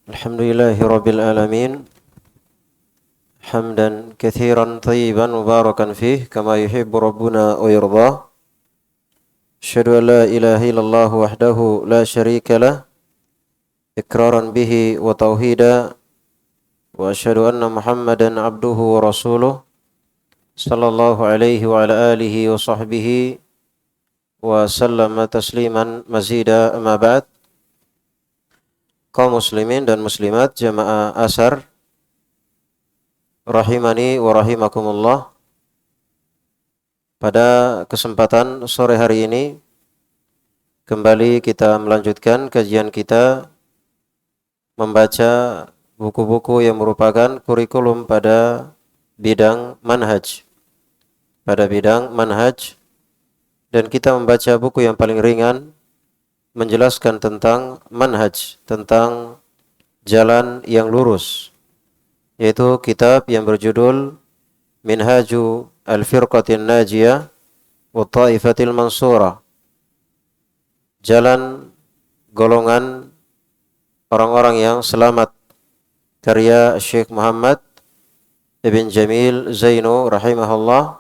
Alhamdulillahi Rabbil Alamin. Hamdan kathiran tayyiban mubarakan fih kama yuhibbu Rabbuna wa yirdah. Asyhadu an la ilaha illallah wahdahu la syarika lah iqraran bihi wa tauhida wa asyhadu anna Muhammadan abduhu wa rasuluh sallallahu alaihi wa ala alihi wa sahbihi wa sallama tasliman mazida amma ba'd. Kaum muslimin dan muslimat jamaah Ashar rahimani wa rahimakumullah. Pada kesempatan sore hari ini kembali kita melanjutkan kajian kita membaca buku-buku yang merupakan kurikulum pada bidang manhaj. Dan kita membaca buku yang paling ringan menjelaskan tentang manhaj, tentang jalan yang lurus, yaitu kitab yang berjudul Minhaju Al-Firqatin Najiyah wa Ta'ifatil Mansurah, jalan golongan orang-orang yang selamat, karya Syekh Muhammad Ibn Jamil Zainu rahimahullah.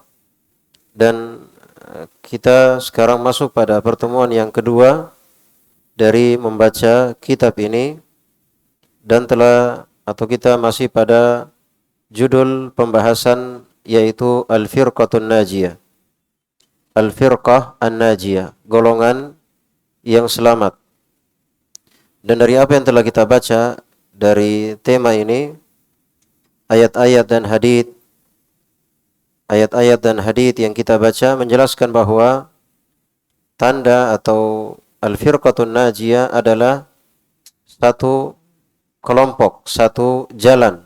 Dan kita sekarang masuk pada pertemuan yang kedua dari membaca kitab ini, dan kita masih pada judul pembahasan yaitu Al-Firqatun Najiyah. Al-Firqah An-Najiyah, golongan yang selamat. Dan dari apa yang telah kita baca dari tema ini, ayat-ayat dan hadits yang kita baca menjelaskan bahwa tanda atau Al-Firqatun Najiyah adalah satu kelompok, satu jalan.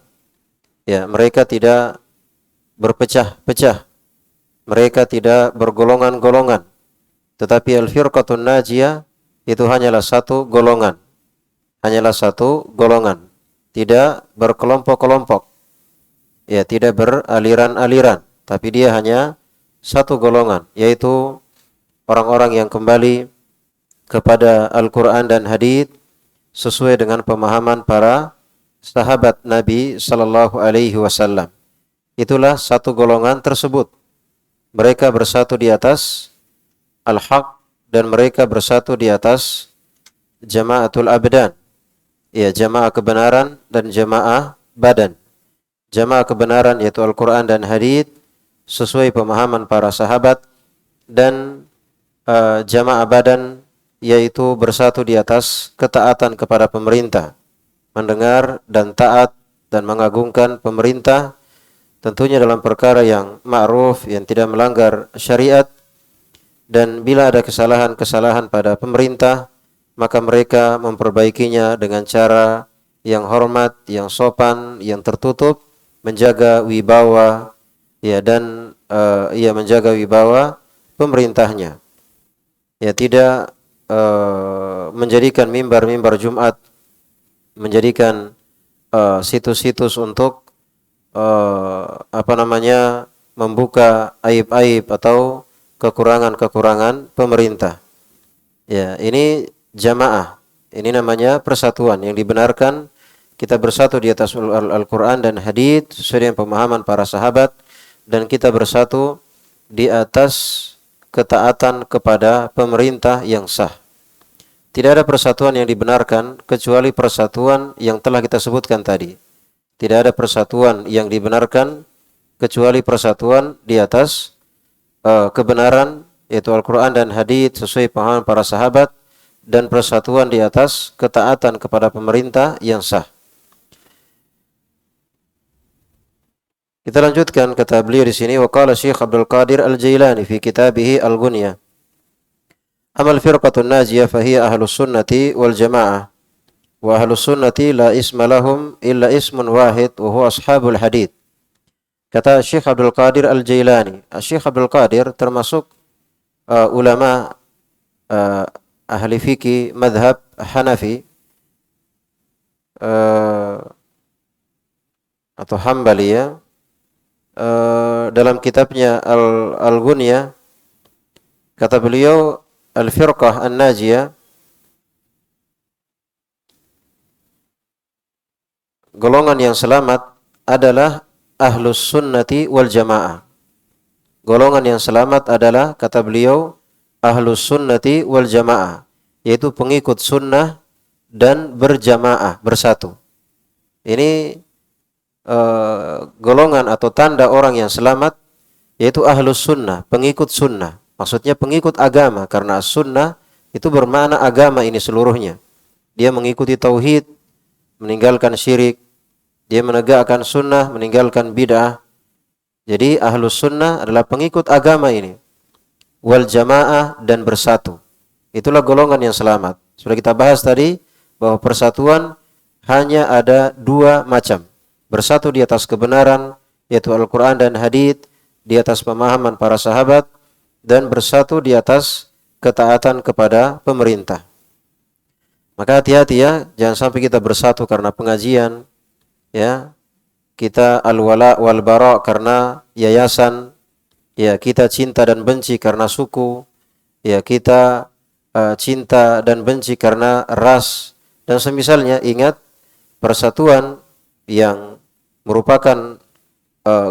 Ya, mereka tidak berpecah-pecah. Mereka tidak bergolongan-golongan. Tetapi Al-Firqatun Najiyah itu hanyalah satu golongan. Tidak berkelompok-kelompok. Ya, tidak beraliran-aliran, tapi dia hanya satu golongan, yaitu orang-orang yang kembali kepada Al-Quran dan hadits sesuai dengan pemahaman para sahabat Nabi sallallahu alaihi wasallam. Itulah satu golongan tersebut. Mereka bersatu di atas al-haq dan mereka bersatu di atas jama'atul abdan. Ya, jamaah kebenaran dan jamaah badan. Jamaah kebenaran yaitu Al-Quran dan hadits sesuai pemahaman para sahabat, dan jamaah badan yaitu bersatu di atas ketaatan kepada pemerintah, mendengar dan taat dan mengagungkan pemerintah, tentunya dalam perkara yang ma'ruf, yang tidak melanggar syariat. Dan bila ada kesalahan-kesalahan pada pemerintah, maka mereka memperbaikinya dengan cara yang hormat, yang sopan, yang tertutup, menjaga wibawa, ya, dan menjaga wibawa pemerintahnya. Ya, tidak menjadikan mimbar-mimbar Jumat, menjadikan situs-situs untuk membuka aib-aib atau kekurangan-kekurangan pemerintah. Ya, ini jamaah. Ini namanya persatuan yang dibenarkan. Kita bersatu di atas Al-Quran dan hadits sesuai dengan pemahaman para sahabat, dan kita bersatu di atas ketaatan kepada pemerintah yang sah. Tidak ada persatuan yang dibenarkan kecuali persatuan yang telah kita sebutkan tadi. Tidak ada persatuan yang dibenarkan kecuali persatuan di atas kebenaran, yaitu Al-Quran dan hadits sesuai pemahaman para sahabat, dan persatuan di atas ketaatan kepada pemerintah yang sah. Kita lanjutkan kata beliau di sini, wa qala Syekh Abdul Qadir Al-Jailani fi kitabih Al-Ghunyah. Amal firqatun najiyah fahiya ahlus sunnati wal jamaah. Wa ahlus sunnati la isma lahum illa ismun wahid wa huwa ashabul hadith. Kata Syekh Abdul Qadir Al-Jailani. Syekh Abdul Qadir termasuk ulama ahli fikih madhab Hanafi atau Hambali, ya. Dalam kitabnya Al-Ghunyah kata beliau, Al-Firqah An-Najiyah golongan yang selamat adalah ahlus sunnati wal jamaah. Golongan yang selamat adalah, kata beliau, ahlus sunnati wal jamaah, yaitu pengikut sunnah dan berjamaah, bersatu. Ini golongan atau tanda orang yang selamat, yaitu ahlus sunnah, pengikut sunnah. Maksudnya pengikut agama, karena sunnah itu bermakna agama ini seluruhnya. Dia mengikuti tauhid, meninggalkan syirik. Dia menegakkan sunnah, meninggalkan bid'ah. Jadi ahlus sunnah adalah pengikut agama ini. Wal jamaah, dan bersatu. Itulah golongan yang selamat. Sudah kita bahas tadi bahwa persatuan hanya ada dua macam. Bersatu di atas kebenaran, yaitu Al-Quran dan hadits, di atas pemahaman para sahabat, dan bersatu di atas ketaatan kepada pemerintah. Maka hati-hati ya, jangan sampai kita bersatu karena pengajian, ya, kita al-wala wal bara karena yayasan, ya, kita cinta dan benci karena suku, ya, kita cinta dan benci karena ras, dan semisalnya. Ingat, persatuan yang merupakan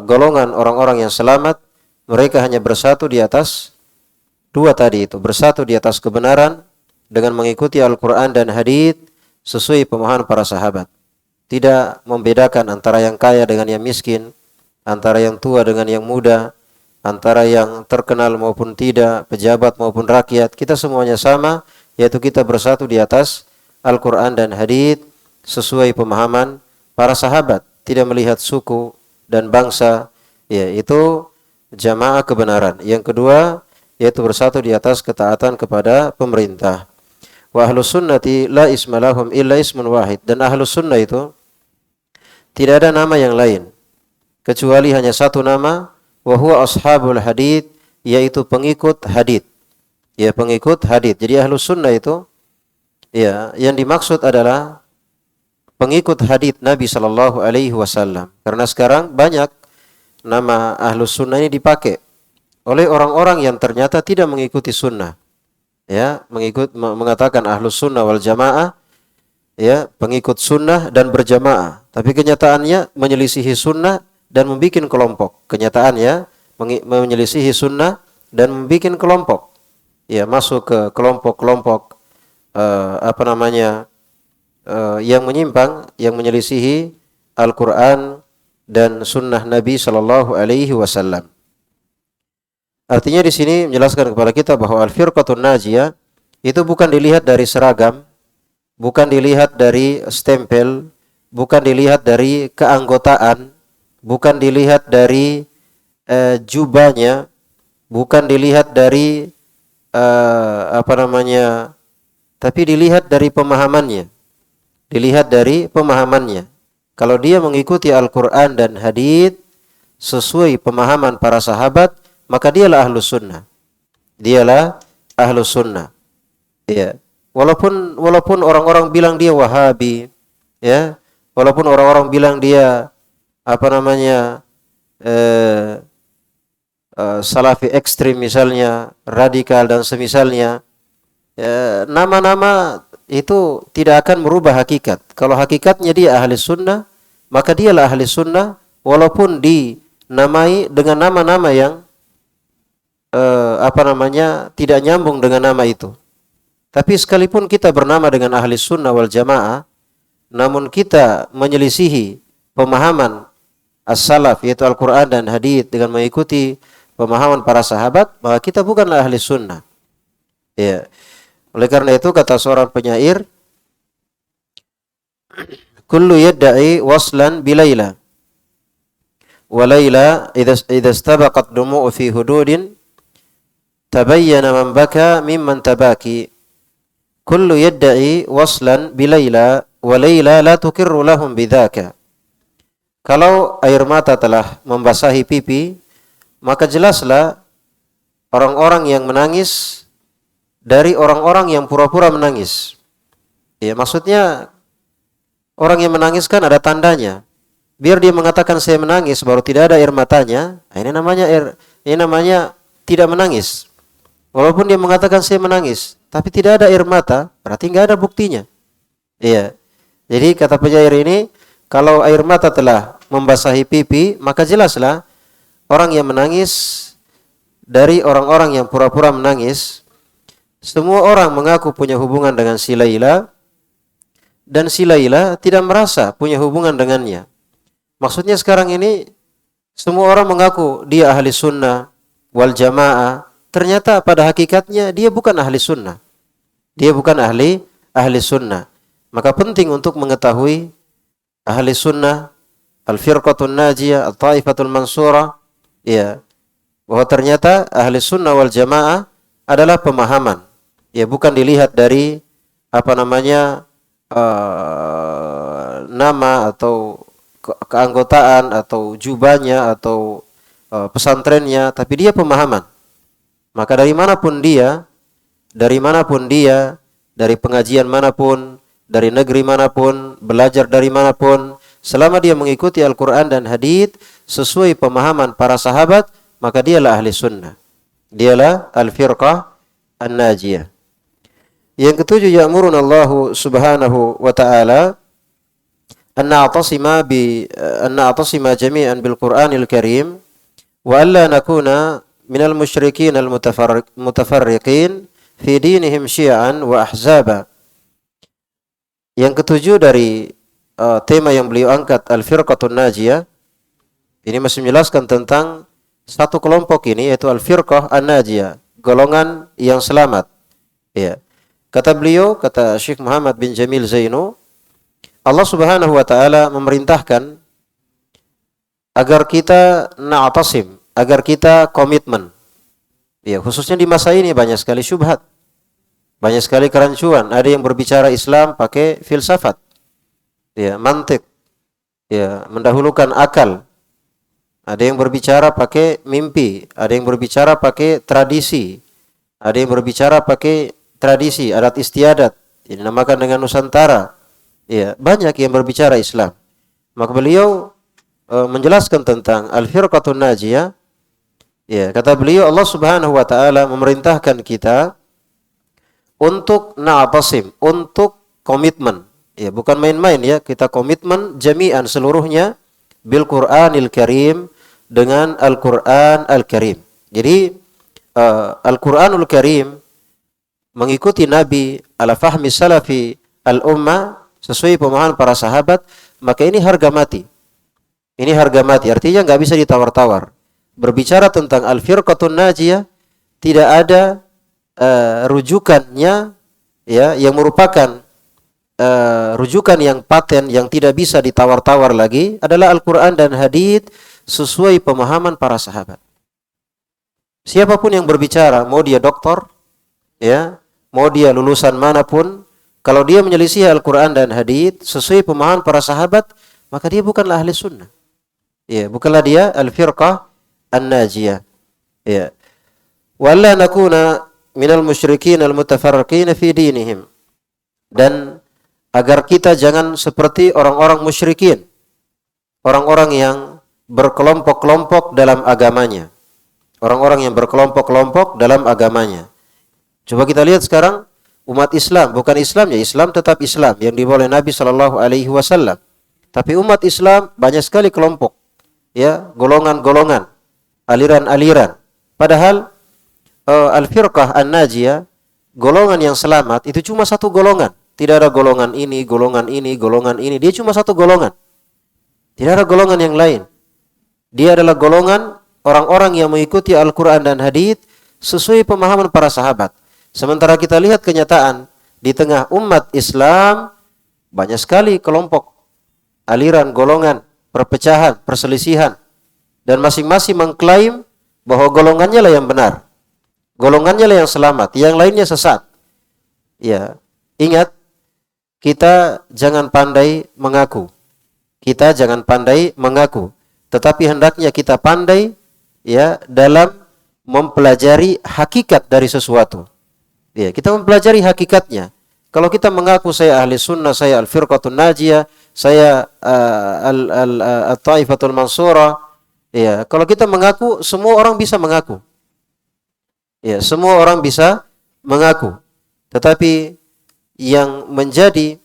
golongan orang-orang yang selamat, mereka hanya bersatu di atas dua tadi itu, bersatu di atas kebenaran dengan mengikuti Al-Quran dan hadits sesuai pemahaman para sahabat. Tidak membedakan antara yang kaya dengan yang miskin, antara yang tua dengan yang muda, antara yang terkenal maupun tidak, pejabat maupun rakyat. Kita semuanya sama, yaitu kita bersatu di atas Al-Quran dan hadits sesuai pemahaman para sahabat, tidak melihat suku dan bangsa. Ya, itu jamaah kebenaran. Yang kedua, yaitu bersatu di atas ketaatan kepada pemerintah. Wa ahlus sunnati la isma lahum illa ismun wahid. Dan ahlus sunnah itu tidak ada nama yang lain kecuali hanya satu nama, wa huwa ashabul hadits, yaitu pengikut hadits. Ya, pengikut hadits. Jadi ahlus sunnah itu, ya, yang dimaksud adalah pengikut hadits Nabi sallallahu alaihi wasallam. Karena sekarang banyak nama ahlus sunnah ini dipakai oleh orang-orang yang ternyata tidak mengikuti sunnah. Ya, mengatakan ahlus sunnah wal jamaah, ya, pengikut sunnah dan berjamaah. Tapi kenyataannya menyelisihi sunnah dan membuat kelompok. Kenyataannya menyelisihi sunnah dan membuat kelompok. Ya, masuk ke kelompok-kelompok yang menyimpang, yang menyelisihi Al-Quran dan sunnah Nabi sallallahu alaihi wasallam. Artinya di sini menjelaskan kepada kita bahwa al-firqatun najiyah itu bukan dilihat dari seragam, bukan dilihat dari stempel, bukan dilihat dari keanggotaan, bukan dilihat dari jubahnya, bukan dilihat dari tapi dilihat dari pemahamannya. Dilihat dari pemahamannya. Kalau dia mengikuti Al-Quran dan hadits sesuai pemahaman para sahabat, maka dialah ahlus sunnah. Dialah ahlus sunnah. Ya. Walaupun orang-orang bilang dia Wahabi, ya, walaupun orang-orang bilang dia Salafi ekstrim misalnya, radikal dan semisalnya, nama-nama itu tidak akan merubah hakikat. Kalau hakikatnya dia ahli sunnah, maka dialah ahli sunnah, walaupun dinamai dengan nama-nama yang tidak nyambung dengan nama itu. Tapi sekalipun kita bernama dengan ahli sunnah wal jamaah, namun kita menyelisihi pemahaman as-salaf, yaitu Al-Quran dan hadits, dengan mengikuti pemahaman para sahabat, maka kita bukanlah ahli sunnah. Ya. Oleh karena itu kata seorang penyair, kullu yadda'i waslan bilaila, wa laila idza istabaqat dumu'u fi hududin tabayyana man baka mimman tabaki. Kullu yadda'i waslan bilaila, wa laila la tukirru lahum bidzaka. Kalau air mata telah membasahi pipi, maka jelaslah orang-orang yang menangis dari orang-orang yang pura-pura menangis. Ya, maksudnya orang yang menangis kan ada tandanya. Biar dia mengatakan saya menangis baru tidak ada air matanya, ini namanya tidak menangis. Walaupun dia mengatakan saya menangis, tapi tidak ada air mata, berarti enggak ada buktinya. Iya. Jadi kata penyair ini, Kalau air mata telah membasahi pipi, maka jelaslah orang yang menangis dari orang-orang yang pura-pura menangis. Semua orang mengaku punya hubungan dengan si Laila, dan si Laila tidak merasa punya hubungan dengannya. Maksudnya sekarang ini semua orang mengaku dia ahli sunnah wal jamaah, ternyata pada hakikatnya dia bukan ahli sunnah. Dia bukan ahli sunnah. Maka penting untuk mengetahui ahli sunnah, al-firqatun najiyah, at-taifatul mansurah, ya, bahwa ternyata ahli sunnah wal jamaah adalah pemahaman. Ya, bukan dilihat dari nama atau keanggotaan atau jubahnya atau pesantrennya, tapi dia pemahaman. Maka dari manapun dia, dari pengajian manapun, dari negeri manapun, belajar dari manapun, selama dia mengikuti Al-Quran dan hadits sesuai pemahaman para sahabat, maka dialah ahli sunnah. Dialah al-firqah an-najiyah. Yang ketujuh, ya'muruna Allah subhanahu wa ta'ala an na'tasima jami'an bil Qur'anil Karim wa alla nakuna minal musyrikin al-mutafarriqin fi dinihim syi'an wa ahzaba. Yang ketujuh dari tema yang beliau angkat, al-firqatun najiyah, ini masih menjelaskan tentang satu kelompok ini, yaitu al-firqah an-najiyah, golongan yang selamat. Ya. Kata beliau, kata Syekh Muhammad bin Jamil Zainu, Allah Subhanahu wa taala memerintahkan agar kita na'tasim, agar kita komitmen. Ya, khususnya di masa ini banyak sekali syubhat. Banyak sekali kerancuan. Ada yang berbicara Islam pakai filsafat. Ya, mantik. Ya, mendahulukan akal. Ada yang berbicara pakai mimpi, ada yang berbicara pakai tradisi. Ada yang berbicara pakai tradisi, adat istiadat, dinamakan dengan Nusantara. Ya, banyak yang berbicara Islam. Maka beliau menjelaskan tentang al-firqatun najiyah. Ya, kata beliau, Allah Subhanahu wa taala memerintahkan kita untuk na'tasim, untuk komitmen. Ya, bukan main-main ya, kita komitmen jami'an seluruhnya bil Qur'anil Karim, dengan Al-Qur'an Al-Karim. Jadi Al-Qur'anul Karim mengikuti Nabi ala fahmi salafi al-ummah, sesuai pemahaman para sahabat, maka ini harga mati. Ini harga mati, artinya nggak bisa ditawar-tawar. Berbicara tentang al-firqatun najiyah, tidak ada rujukannya, ya, yang merupakan rujukan yang paten, yang tidak bisa ditawar-tawar lagi, adalah Al-Quran dan hadits sesuai pemahaman para sahabat. Siapapun yang berbicara, mau dia doktor, ya, mau dia lulusan manapun, kalau dia menyelisih Al-Quran dan hadits sesuai pemahaman para sahabat, maka dia bukanlah ahli sunnah. Ya, bukanlah dia al-firqah an-najiyah. Ya. Walla nakuna minal musyrikin al-mutafarriqin fi dinihim. Dan agar kita jangan seperti orang-orang musyrikin, orang-orang yang berkelompok-kelompok dalam agamanya. Orang-orang yang berkelompok-kelompok dalam agamanya. Coba kita lihat sekarang umat Islam, bukan Islam ya, Islam tetap Islam yang dibawa oleh Nabi sallallahu alaihi wasallam. Tapi umat Islam banyak sekali kelompok, ya, golongan-golongan, aliran-aliran. Padahal al-firqah an-najiyah, golongan yang selamat itu cuma satu golongan. Tidak ada golongan ini, golongan ini, golongan ini. Dia cuma satu golongan. Tidak ada golongan yang lain. Dia adalah golongan orang-orang yang mengikuti Al-Quran dan hadits sesuai pemahaman para sahabat. Sementara kita lihat kenyataan di tengah umat Islam, banyak sekali kelompok, aliran, golongan, perpecahan, perselisihan, dan masing-masing mengklaim bahwa golongannya lah yang benar, golongannya lah yang selamat, yang lainnya sesat. Ya, ingat, kita jangan pandai mengaku, tetapi hendaknya kita pandai, ya, dalam mempelajari hakikat dari sesuatu. Ya, kita mempelajari hakikatnya. Kalau kita mengaku saya ahli sunnah, saya al-firqatun najiyah, saya al-taifatul mansurah, ya, kalau kita mengaku, semua orang bisa mengaku. Ya, semua orang bisa mengaku. Tetapi yang menjadi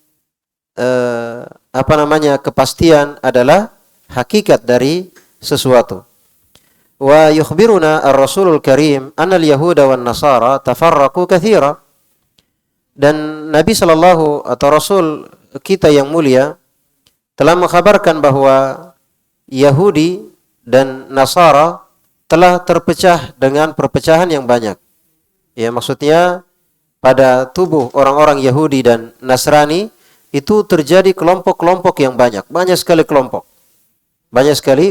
kepastian adalah hakikat dari sesuatu. Wa yukhbiruna ar-Rasulul Karim anna al-Yahuda wan Nasara tafarraqu katsira. Dan Nabi sallallahu atau Rasul kita yang mulia telah mengkhabarkan bahwa Yahudi dan Nasara telah terpecah dengan perpecahan yang banyak. Ya, maksudnya pada tubuh orang-orang Yahudi dan Nasrani itu terjadi kelompok-kelompok yang banyak. Banyak sekali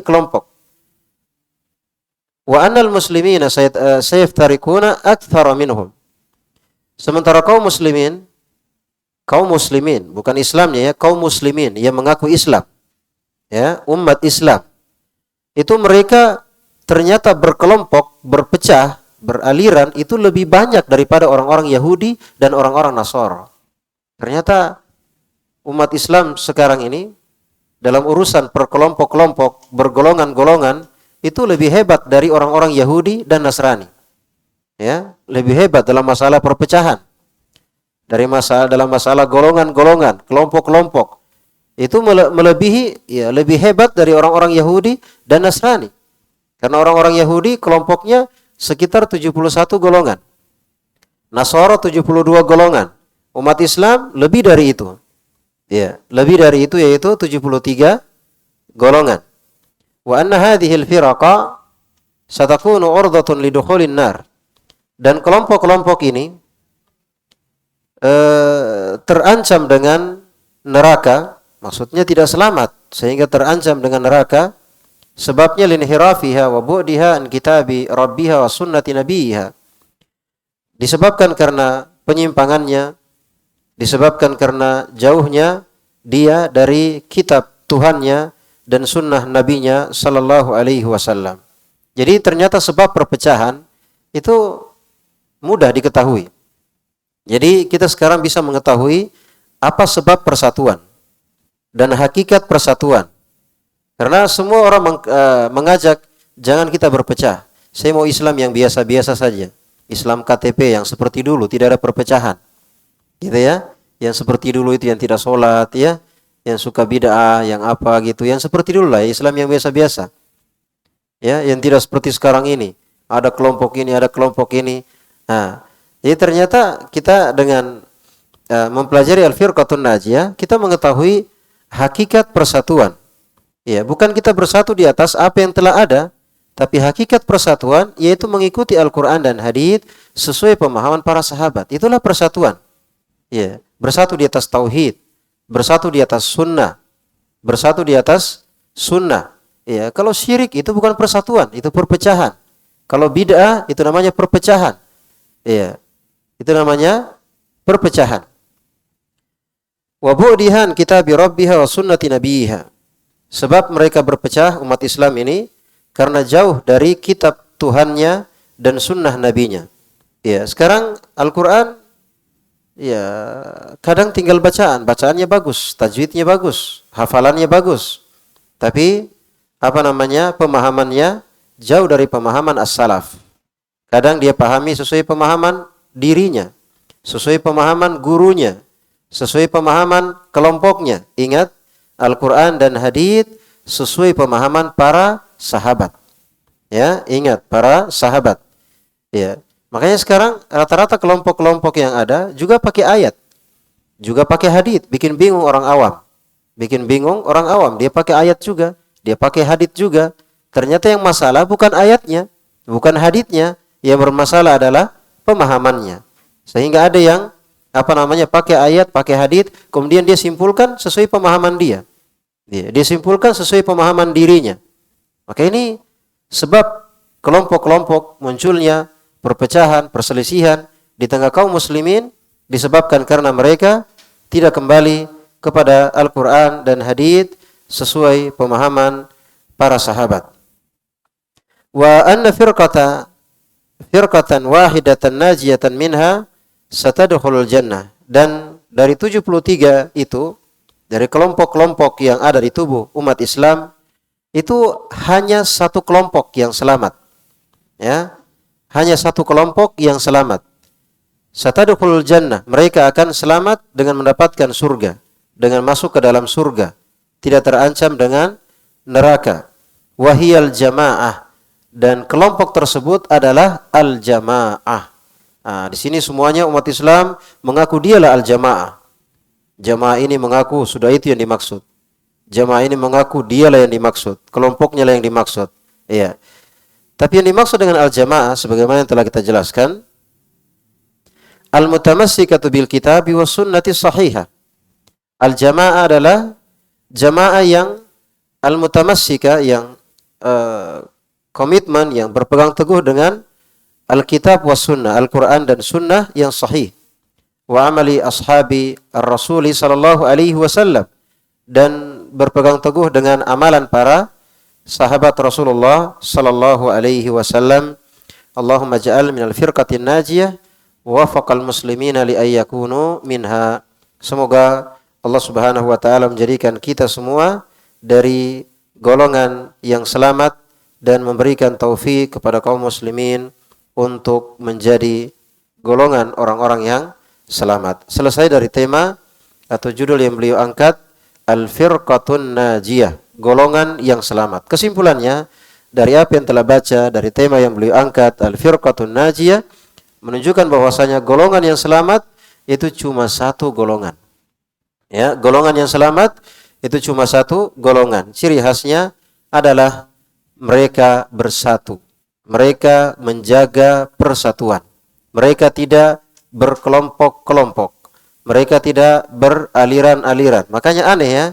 kelompok. Wa annal muslimina sayaftarikuna aktsara minhum. Sementara kaum muslimin, bukan Islamnya ya, kaum muslimin yang mengaku Islam, ya, umat Islam, itu mereka ternyata berkelompok, berpecah, beraliran itu lebih banyak daripada orang-orang Yahudi dan orang-orang Nasara. Ternyata umat Islam sekarang ini dalam urusan perkelompok-kelompok, bergolongan-golongan itu lebih hebat dari orang-orang Yahudi dan Nasrani. Ya, lebih hebat dalam masalah perpecahan. Dalam masalah golongan-golongan, kelompok-kelompok. Itu melebihi, ya, lebih hebat dari orang-orang Yahudi dan Nasrani. Karena orang-orang Yahudi kelompoknya sekitar 71 golongan. Nasara 72 golongan. Umat Islam lebih dari itu. Ya, lebih dari itu, yaitu 73 golongan. Wa anna hadhil firaqa satakunu urdatun lidukhulin nar. Dan kelompok-kelompok ini terancam dengan neraka, maksudnya tidak selamat sehingga terancam dengan neraka. Sebabnya linhirafiha wa bu'diha an kitabi rabbiha wa sunnati nabiha. Disebabkan karena penyimpangannya, disebabkan karena jauhnya dia dari kitab Tuhannya dan sunnah nabinya sallallahu alaihi wasallam. Jadi ternyata sebab perpecahan itu mudah diketahui. Jadi kita sekarang bisa mengetahui apa sebab persatuan dan hakikat persatuan. Karena semua orang mengajak jangan kita berpecah. Saya mau Islam yang biasa-biasa saja. Islam KTP yang seperti dulu, tidak ada perpecahan. Gitu ya. Yang seperti dulu itu yang tidak sholat ya, yang suka bid'ah, yang apa gitu, yang seperti dulu lah, Islam yang biasa-biasa. Ya, yang tidak seperti sekarang ini. Ada kelompok ini, ada kelompok ini. Nah, jadi ternyata kita dengan mempelajari Al-Firqatun Najiyah, kita mengetahui hakikat persatuan. Ya, bukan kita bersatu di atas apa yang telah ada, tapi hakikat persatuan yaitu mengikuti Al-Quran dan Hadits sesuai pemahaman para sahabat. Itulah persatuan. Ya, bersatu di atas tauhid, bersatu di atas sunnah, bersatu di atas sunnah. Ya, kalau syirik itu bukan persatuan, itu perpecahan. Kalau bid'ah itu namanya perpecahan. Ya, itu namanya perpecahan. Wa bu'dihan kitabi rabbiha wa sunnati nabiha. Sebab mereka berpecah umat Islam ini karena jauh dari kitab Tuhannya dan sunnah nabinya. Ya, sekarang Al-Quran ya kadang tinggal bacaannya bagus, tajwidnya bagus, hafalannya bagus. Tapi pemahamannya jauh dari pemahaman as-salaf. Kadang dia pahami sesuai pemahaman dirinya, sesuai pemahaman gurunya, sesuai pemahaman kelompoknya. Ingat, Al-Quran dan Hadits sesuai pemahaman para sahabat. Ya, ingat, para sahabat. Ya, makanya sekarang rata-rata kelompok-kelompok yang ada juga pakai ayat, juga pakai hadits, bikin bingung orang awam. Dia pakai ayat juga, dia pakai hadits juga. Ternyata yang masalah bukan ayatnya, bukan haditsnya, yang bermasalah adalah pemahamannya. Sehingga ada yang pakai ayat, pakai hadits, kemudian dia simpulkan sesuai pemahaman dia. Dia simpulkan sesuai pemahaman dirinya. Maka ini sebab kelompok-kelompok munculnya perpecahan, perselisihan di tengah kaum muslimin disebabkan karena mereka tidak kembali kepada Al-Quran dan Hadits sesuai pemahaman para sahabat. Wa anna firqatan wahidatan najiyatan minha satadkhulul jannah. Dan dari 73 itu, dari kelompok-kelompok yang ada di tubuh umat Islam, itu hanya satu kelompok yang selamat. Ya, hanya satu kelompok yang selamat. Satadkhulul jannah, mereka akan selamat dengan mendapatkan surga, dengan masuk ke dalam surga. tidak terancam dengan neraka. Wahiyal jamaah, dan kelompok tersebut adalah al-jamaah. Nah, di sini semuanya umat Islam mengaku dialah al-jamaah. Jamaah ini mengaku sudah itu yang dimaksud. Jamaah ini mengaku dialah yang dimaksud, kelompoknya lah yang dimaksud. Iya. Tapi yang dimaksud dengan al-jamaah sebagaimana yang telah kita jelaskan, al-mutamassikatu bil kitabi was sunnati sahihah. Al-jamaah adalah jamaah yang al-mutamassika, yang komitmen, yang berpegang teguh dengan Alkitab was sunnah, Al-Quran dan sunnah yang sahih. Wa amali ashabi ar-rasuli sallallahu alaihi wasallam, dan berpegang teguh dengan amalan para sahabat Rasulullah sallallahu alaihi wasallam. Allahumma ja'al minal firqatin najiyah wa wafaqal muslimina li ayyakunu minha. Semoga Allah Subhanahu wa taala menjadikan kita semua dari golongan yang selamat dan memberikan taufik kepada kaum muslimin untuk menjadi golongan orang-orang yang selamat. Selesai dari tema atau judul yang beliau angkat, Al-Firqatun Najiyah, golongan yang selamat. Kesimpulannya dari apa yang telah baca dari tema yang beliau angkat, Al-Firqatun Najiyah, menunjukkan bahwasanya golongan yang selamat itu cuma satu golongan. Ya, golongan yang selamat itu cuma satu golongan. Ciri khasnya adalah mereka bersatu. Mereka menjaga persatuan. Mereka tidak berkelompok-kelompok. Mereka tidak beraliran-aliran. Makanya aneh ya,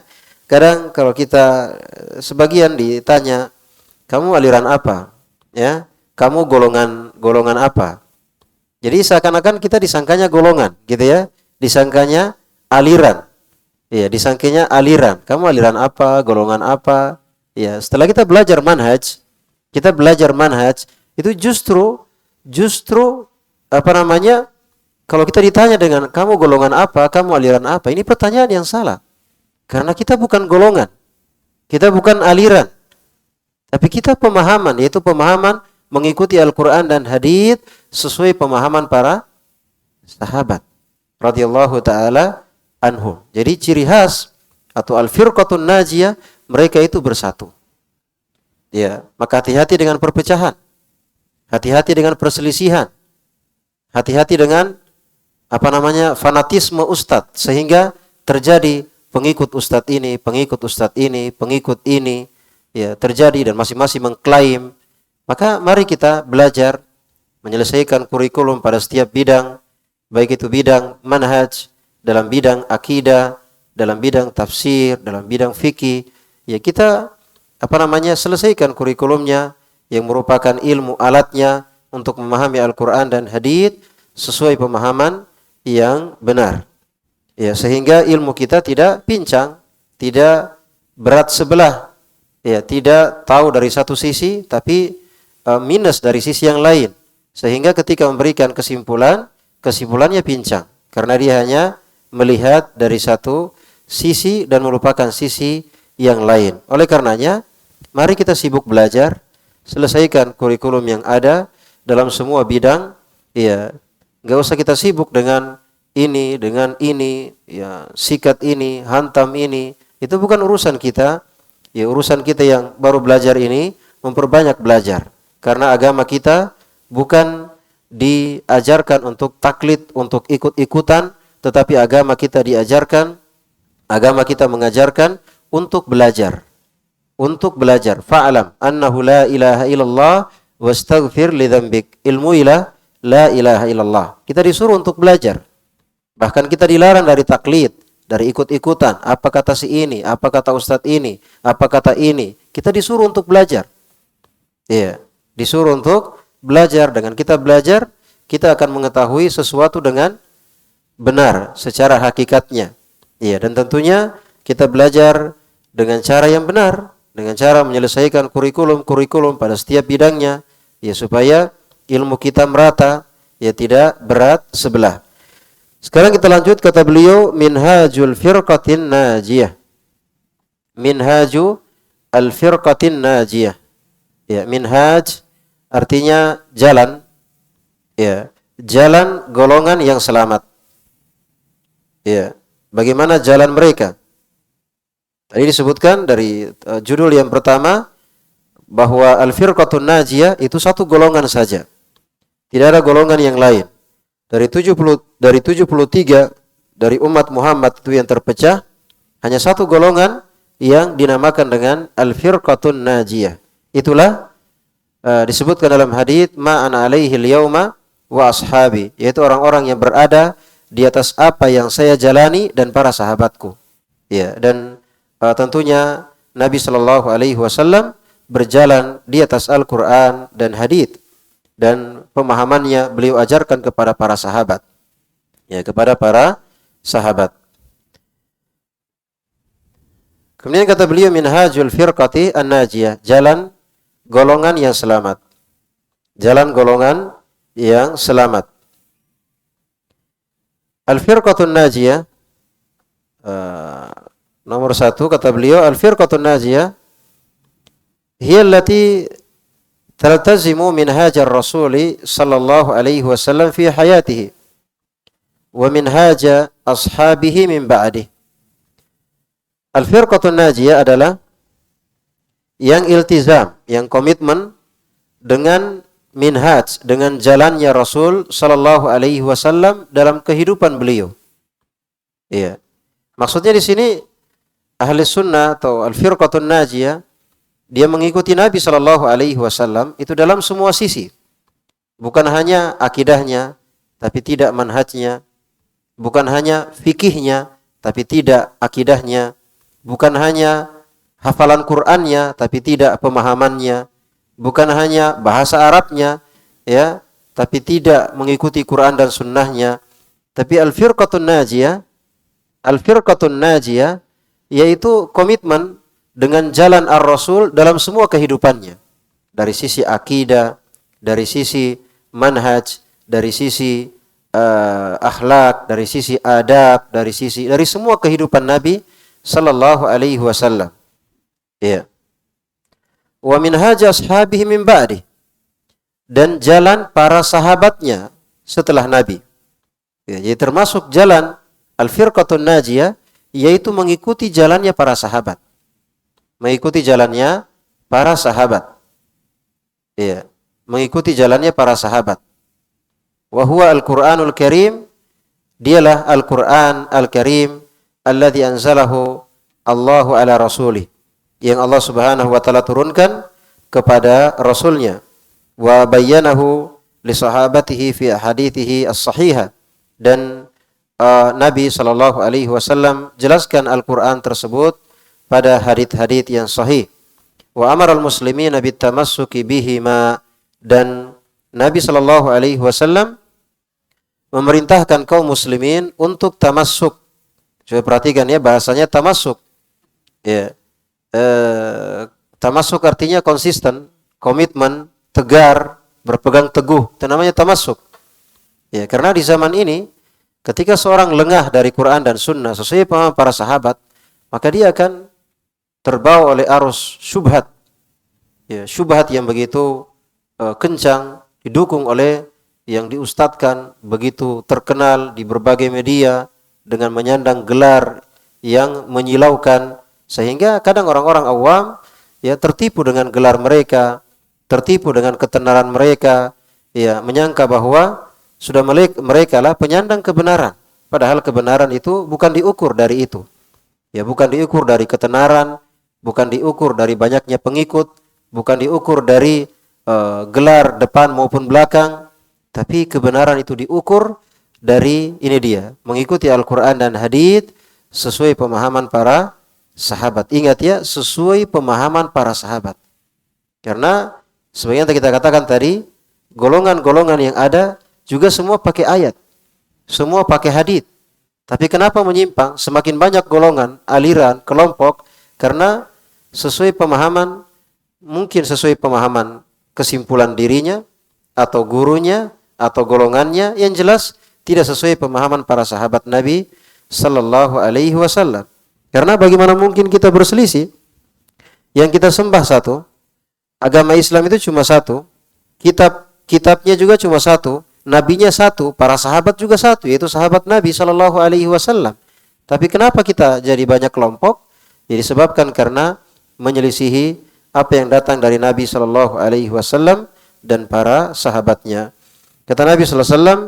kadang kalau kita sebagian ditanya, kamu aliran apa? Ya, kamu golongan apa? Jadi seakan-akan kita disangkanya golongan, gitu ya. Disangkanya aliran. Ya, disangkanya aliran. Kamu aliran apa? Golongan apa? Ya, setelah kita belajar manhaj, itu justru kalau kita ditanya dengan kamu golongan apa, kamu aliran apa, ini pertanyaan yang salah. Karena kita bukan golongan, kita bukan aliran, tapi kita pemahaman, yaitu pemahaman mengikuti Al-Quran dan hadits sesuai pemahaman para sahabat radhiyallahu taala anhum. Jadi ciri khas atau al-firqatun najiyah, mereka itu bersatu. Ya, maka hati-hati dengan perpecahan. Hati-hati dengan perselisihan. Hati-hati dengan fanatisme ustadz, sehingga terjadi pengikut ustadz ini, pengikut ini, ya, terjadi dan masing-masing mengklaim. Maka mari kita belajar menyelesaikan kurikulum pada setiap bidang, baik itu bidang manhaj, dalam bidang akidah, dalam bidang tafsir, dalam bidang fikih. Ya, kita selesaikan kurikulumnya yang merupakan ilmu alatnya untuk memahami Al-Quran dan hadits sesuai pemahaman yang benar. Ya, sehingga ilmu kita tidak pincang, tidak berat sebelah. Ya, tidak tahu dari satu sisi tapi minus dari sisi yang lain. Sehingga ketika memberikan kesimpulannya pincang karena dia hanya melihat dari satu sisi dan melupakan sisi yang lain. Oleh karenanya, mari kita sibuk belajar, selesaikan kurikulum yang ada dalam semua bidang. Ya, enggak usah kita sibuk dengan ini, ya, sikat ini, hantam ini. Itu bukan urusan kita. Ya, urusan kita yang baru belajar ini memperbanyak belajar. Karena agama kita bukan diajarkan untuk taklid, untuk ikut-ikutan, tetapi agama kita mengajarkan untuk belajar. Untuk belajar. Fa'alam annahu la ilaha illallah wastaghfir li dzambik. Ilmu la ilaha illallah. Kita disuruh untuk belajar. Bahkan kita dilarang dari taklid, dari ikut-ikutan. Apa kata si ini, apa kata ustadz ini, apa kata ini. Kita disuruh untuk belajar. Iya, disuruh untuk belajar. Dengan kita belajar, kita akan mengetahui sesuatu dengan benar secara hakikatnya. Iya, dan tentunya kita belajar dengan cara yang benar, dengan cara menyelesaikan kurikulum pada setiap bidangnya, ya, supaya ilmu kita merata, ya, tidak berat sebelah. Sekarang kita lanjut, kata beliau, minhajul firqatin najiyah. Minhaju al-firqatin najiyah. Ya, minhaj artinya jalan, ya, jalan golongan yang selamat. Ya, bagaimana jalan mereka? Tadi disebutkan dari judul yang pertama bahwa al-firqatun najiyah itu satu golongan saja. Tidak ada golongan yang lain. Dari 73 dari umat Muhammad itu yang terpecah, hanya satu golongan yang dinamakan dengan al-firqatun najiyah. Itulah disebutkan dalam hadits ma ana alaihi al-yauma wa ashabi, yaitu orang-orang yang berada di atas apa yang saya jalani dan para sahabatku. Ya, dan tentunya Nabi sallallahu alaihi wasallam berjalan di atas Al-Qur'an dan hadits, dan pemahamannya beliau ajarkan kepada para sahabat. Ya, kepada para sahabat. Kemudian kata beliau minhajul firqati an-najiyah, jalan golongan yang selamat. Jalan golongan yang selamat. Al-firqatun najiyah, nomor 1 kata beliau, al-firqatun najiyah hiya allati taltazimu minhajar rasuli sallallahu alaihi wasallam fi hayatihi wa minhaja ashabihi min ba'dih. Al-firqatun najiyah adalah yang iltizam, yang komitmen dengan minhaj, dengan jalannya Rasul sallallahu alaihi wasallam dalam kehidupan beliau. Iya. Maksudnya di sini ahli sunnah atau al-firqatun najiyah, dia mengikuti Nabi sallallahu alaihi wasallam itu dalam semua sisi. Bukan hanya akidahnya, tapi tidak manhajnya. Bukan hanya fikihnya, tapi tidak akidahnya. Bukan hanya hafalan Qur'annya, tapi tidak pemahamannya. Bukan hanya bahasa Arabnya, ya, tapi tidak mengikuti Quran dan sunnahnya. Tapi al-firqatun najiyah yaitu komitmen dengan jalan ar-Rasul dalam semua kehidupannya. Dari sisi akidah, dari sisi manhaj, dari sisi akhlak, dari sisi adab, dari semua kehidupan Nabi sallallahu alaihi wasallam. Ya. Wa minhaj ashabihi min ba'di, dan jalan para sahabatnya setelah Nabi. Ya, jadi termasuk jalan al-firqatun najiyah yaitu mengikuti jalannya para sahabat. Mengikuti jalannya para sahabat. Ya, mengikuti jalannya para sahabat. Wa huwa al-Qur'anul Karim, dialah Al-Qur'an Al-Karim alladzi anzalahu Allahu ala rasulih, yang Allah Subhanahu wa taala turunkan kepada rasulnya, wa bayyanahu li sahabatihi fi hadithihi as-sahihah, dan Nabi sallallahu alaihi wasallam jelaskan Al-Qur'an tersebut pada hadits-hadits yang sahih. Wa amaral muslimina bitamassuki bihima, dan Nabi sallallahu alaihi wasallam memerintahkan kaum muslimin untuk tamassuk. Coba perhatikan ya, bahasanya tamassuk. Ya. Tamassuk artinya konsisten, komitmen, tegar, berpegang teguh. Itu namanya tamassuk. Ya, karena di zaman ini ketika seorang lengah dari Quran dan Sunnah sesuai pemahaman para sahabat, maka dia akan terbawa oleh arus syubhat. Ya, syubhat yang begitu kencang, didukung oleh yang diustadkan, begitu terkenal di berbagai media dengan menyandang gelar yang menyilaukan, sehingga kadang orang-orang awam ya tertipu dengan gelar mereka, tertipu dengan ketenaran mereka, ya menyangka bahwa sudah mereka lah penyandang kebenaran, padahal kebenaran itu bukan diukur dari itu. Ya, bukan diukur dari ketenaran, bukan diukur dari banyaknya pengikut, bukan diukur dari gelar depan maupun belakang, tapi kebenaran itu diukur dari ini dia, mengikuti Al-Quran dan hadits sesuai pemahaman para sahabat. Ingat ya, sesuai pemahaman para sahabat. Karena sebagian kita katakan tadi, golongan-golongan yang ada juga semua pakai ayat, semua pakai hadits. Tapi kenapa menyimpang? Semakin banyak golongan, aliran, kelompok, karena sesuai pemahaman, mungkin sesuai pemahaman kesimpulan dirinya, atau gurunya, atau golongannya, yang jelas tidak sesuai pemahaman para sahabat Nabi sallallahu alaihi wasallam. Karena bagaimana mungkin kita berselisih? Yang kita sembah satu, agama Islam itu cuma satu, kitabnya juga cuma satu, nabinya satu, para sahabat juga satu, yaitu sahabat Nabi sallallahu alaihi wasallam. Tapi kenapa kita jadi banyak kelompok Jadi disebabkan karena menyelisihi apa yang datang dari Nabi sallallahu alaihi wasallam dan para sahabatnya. Kata Nabi sallallahu alaihi wasallam,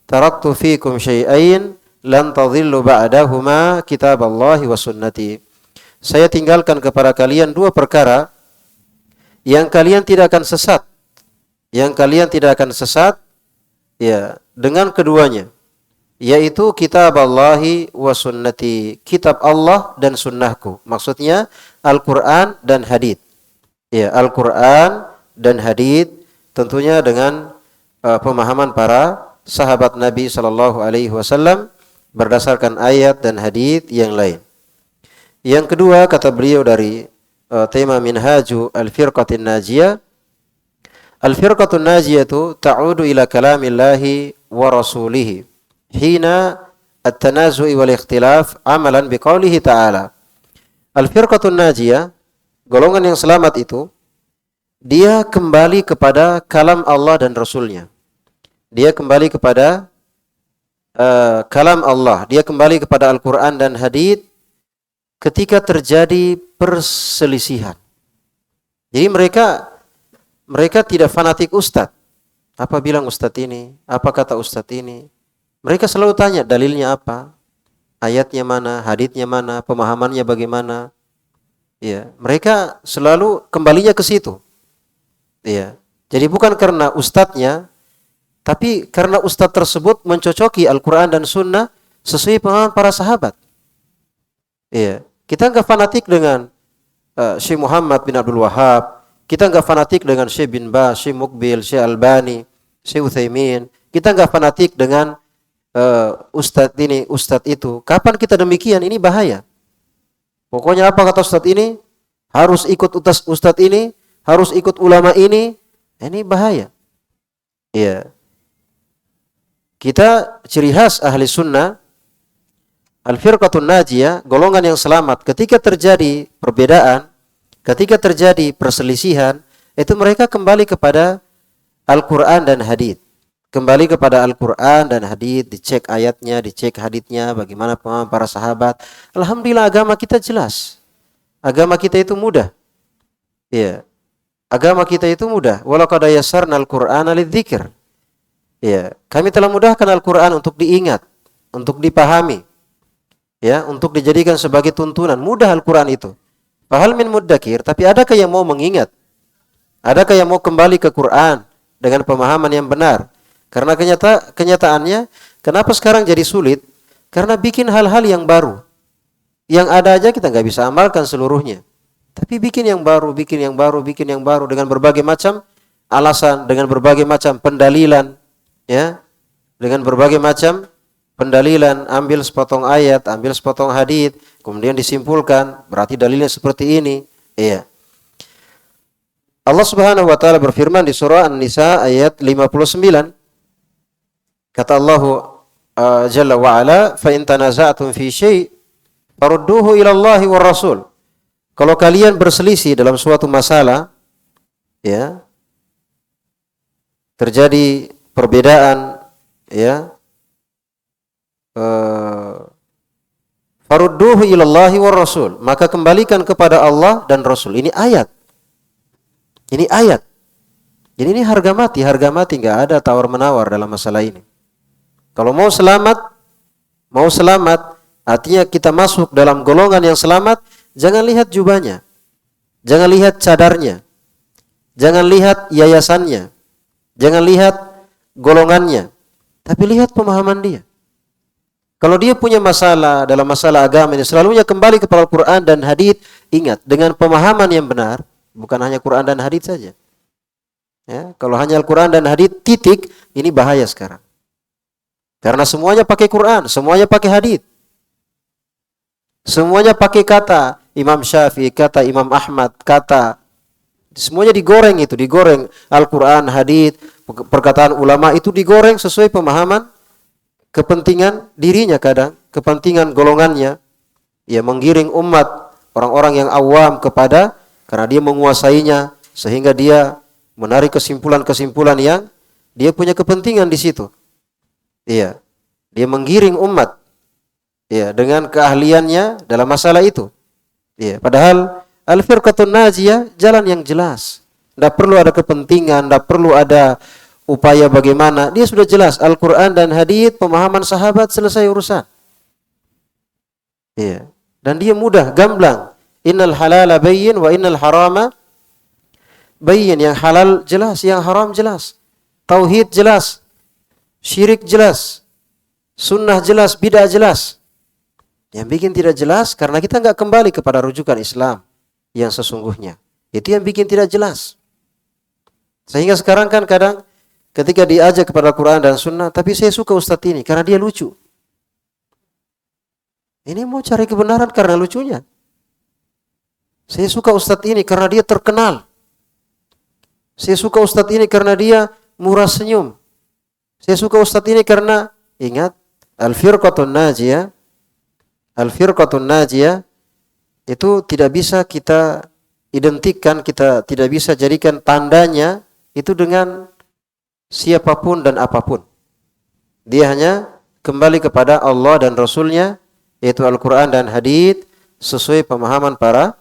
"Taraktu fiikum syai'ain lan tadhillu ba'dahuma kitaballahi wa sunnati." Saya tinggalkan kepada kalian dua perkara yang kalian tidak akan sesat. Yang kalian tidak akan sesat ya dengan keduanya, yaitu kitaballahi wa sunnati, kitab Allah dan sunnahku. Maksudnya Al-Qur'an dan hadits. Ya, Al-Qur'an dan hadits tentunya dengan pemahaman para sahabat Nabi sallallahu alaihi wasallam berdasarkan ayat dan hadits yang lain. Yang kedua, kata beliau dari tema Minhaju Al-Firqatin Najiyah, Al-Firqatun Najiyatu ta'udu ila kalamillahi wa rasulihi hina at-tanazu'i wal ikhtilaf amalan biqaulihi ta'ala. Al-Firqatun Najiyah, golongan yang selamat itu, dia kembali kepada kalam Allah dan Rasulnya. Dia kembali kepada kalam Allah. Dia kembali kepada Al-Quran dan hadits ketika terjadi perselisihan. Jadi mereka tidak fanatik ustadz. Apa bilang ustadz ini? Apa kata ustadz ini? Mereka selalu tanya dalilnya apa? Ayatnya mana? Haditsnya mana? Pemahamannya bagaimana? Ya, mereka selalu kembalinya ke situ. Ya. Jadi bukan karena ustadznya, tapi karena ustadz tersebut mencocoki Al-Quran dan Sunnah sesuai pemahaman para sahabat. Ya. Kita enggak fanatik dengan Syekh Muhammad bin Abdul Wahab. Kita enggak fanatik dengan Syekh bin Baz, Syekh Mukbil, Syekh Albani, Syekh Utsaimin. Kita enggak fanatik dengan ustadz ini, ustadz itu. Kapan kita demikian? Ini bahaya. Pokoknya apa kata ustadz ini, harus ikut ustadz ini, harus ikut ulama ini. Ini bahaya. Iya. Kita ciri khas ahli sunnah, Al-Firqatun Najiyah, golongan yang selamat, ketika terjadi perbedaan, ketika terjadi perselisihan, itu mereka kembali kepada Al-Quran dan hadits. Kembali kepada Al-Quran dan hadits, dicek ayatnya, dicek haditsnya, bagaimana pemahaman para sahabat. Alhamdulillah agama kita jelas. Agama kita itu mudah. Ya. Agama kita itu mudah. Walaqad yassarnal Qur'ana lidzikr. Ya, kami telah mudahkan Al-Quran untuk diingat, untuk dipahami. Ya, untuk dijadikan sebagai tuntunan. Mudah Al-Quran itu. Fahal min muddakir, tapi adakah yang mau mengingat? Adakah yang mau kembali ke Quran dengan pemahaman yang benar? Karena kenyataannya, kenapa sekarang jadi sulit? Karena bikin hal-hal yang baru. Yang ada aja kita nggak bisa amalkan seluruhnya. Tapi bikin yang baru, bikin yang baru, bikin yang baru dengan berbagai macam alasan, dengan berbagai macam pendalilan, ya, dengan berbagai macam pendalilan. Ambil sepotong ayat, ambil sepotong hadits, kemudian disimpulkan berarti dalilnya seperti ini. Iya. Allah Subhanahu wa taala berfirman di surah An-Nisa ayat 59. Kata Allah Jalla wa Ala, "Fa in tanaza'tum fi syai' farudduhu ila Allah war Rasul." Kalau kalian berselisih dalam suatu masalah, ya, terjadi perbedaan, ya, farudduhu ila Allah war Rasul, maka kembalikan kepada Allah dan Rasul. Ini ayat. Ini ayat. Jadi ini harga mati, enggak ada tawar-menawar dalam masalah ini. Kalau mau selamat, artinya kita masuk dalam golongan yang selamat, jangan lihat jubahnya, jangan lihat cadarnya, jangan lihat yayasannya, jangan lihat golongannya, tapi lihat pemahaman dia. Kalau dia punya masalah dalam masalah agama ini, selalunya kembali kepada Al-Quran dan hadits. Ingat, dengan pemahaman yang benar, bukan hanya Quran dan hadits saja. Ya, kalau hanya Al-Quran dan hadits, titik, ini bahaya sekarang. Karena semuanya pakai Quran, semuanya pakai hadits. Semuanya pakai kata Imam Syafi'i, kata Imam Ahmad, kata. Semuanya digoreng itu, digoreng. Al-Quran, hadits, perkataan ulama itu digoreng sesuai pemahaman, kepentingan dirinya kadang, kepentingan golongannya. Ya, menggiring umat, orang-orang yang awam kepada, karena dia menguasainya, sehingga dia menarik kesimpulan-kesimpulan yang dia punya kepentingan di situ. Iya, dia menggiring umat, ya, dengan keahliannya dalam masalah itu. Ya, padahal al-firqatun najiyah jalan yang jelas. Tidak perlu ada kepentingan, tidak perlu ada upaya bagaimana. Dia sudah jelas Al-Quran dan hadits, pemahaman sahabat, selesai urusan. Ya. Dan dia mudah, gamblang. Innal halala bayyin wa innal harama bayyin. Yang halal jelas, yang haram jelas. Tauhid jelas, syirik jelas, sunnah jelas, bid'ah jelas. Yang bikin tidak jelas karena kita nggak kembali kepada rujukan Islam yang sesungguhnya. Itu yang bikin tidak jelas. Sehingga sekarang kan kadang ketika diajak kepada Quran dan Sunnah, tapi saya suka Ustadz ini karena dia lucu. Ini mau cari kebenaran karena lucunya. Saya suka Ustadz ini karena dia terkenal. Saya suka Ustadz ini karena dia murah senyum. Saya suka Ustadz ini karena, ingat, al-firqatun najiyah. Al-firqatun najiyah itu tidak bisa kita identikkan, kita tidak bisa jadikan tandanya itu dengan siapapun dan apapun. Dia hanya kembali kepada Allah dan Rasulnya, yaitu Al-Quran dan hadits, sesuai pemahaman para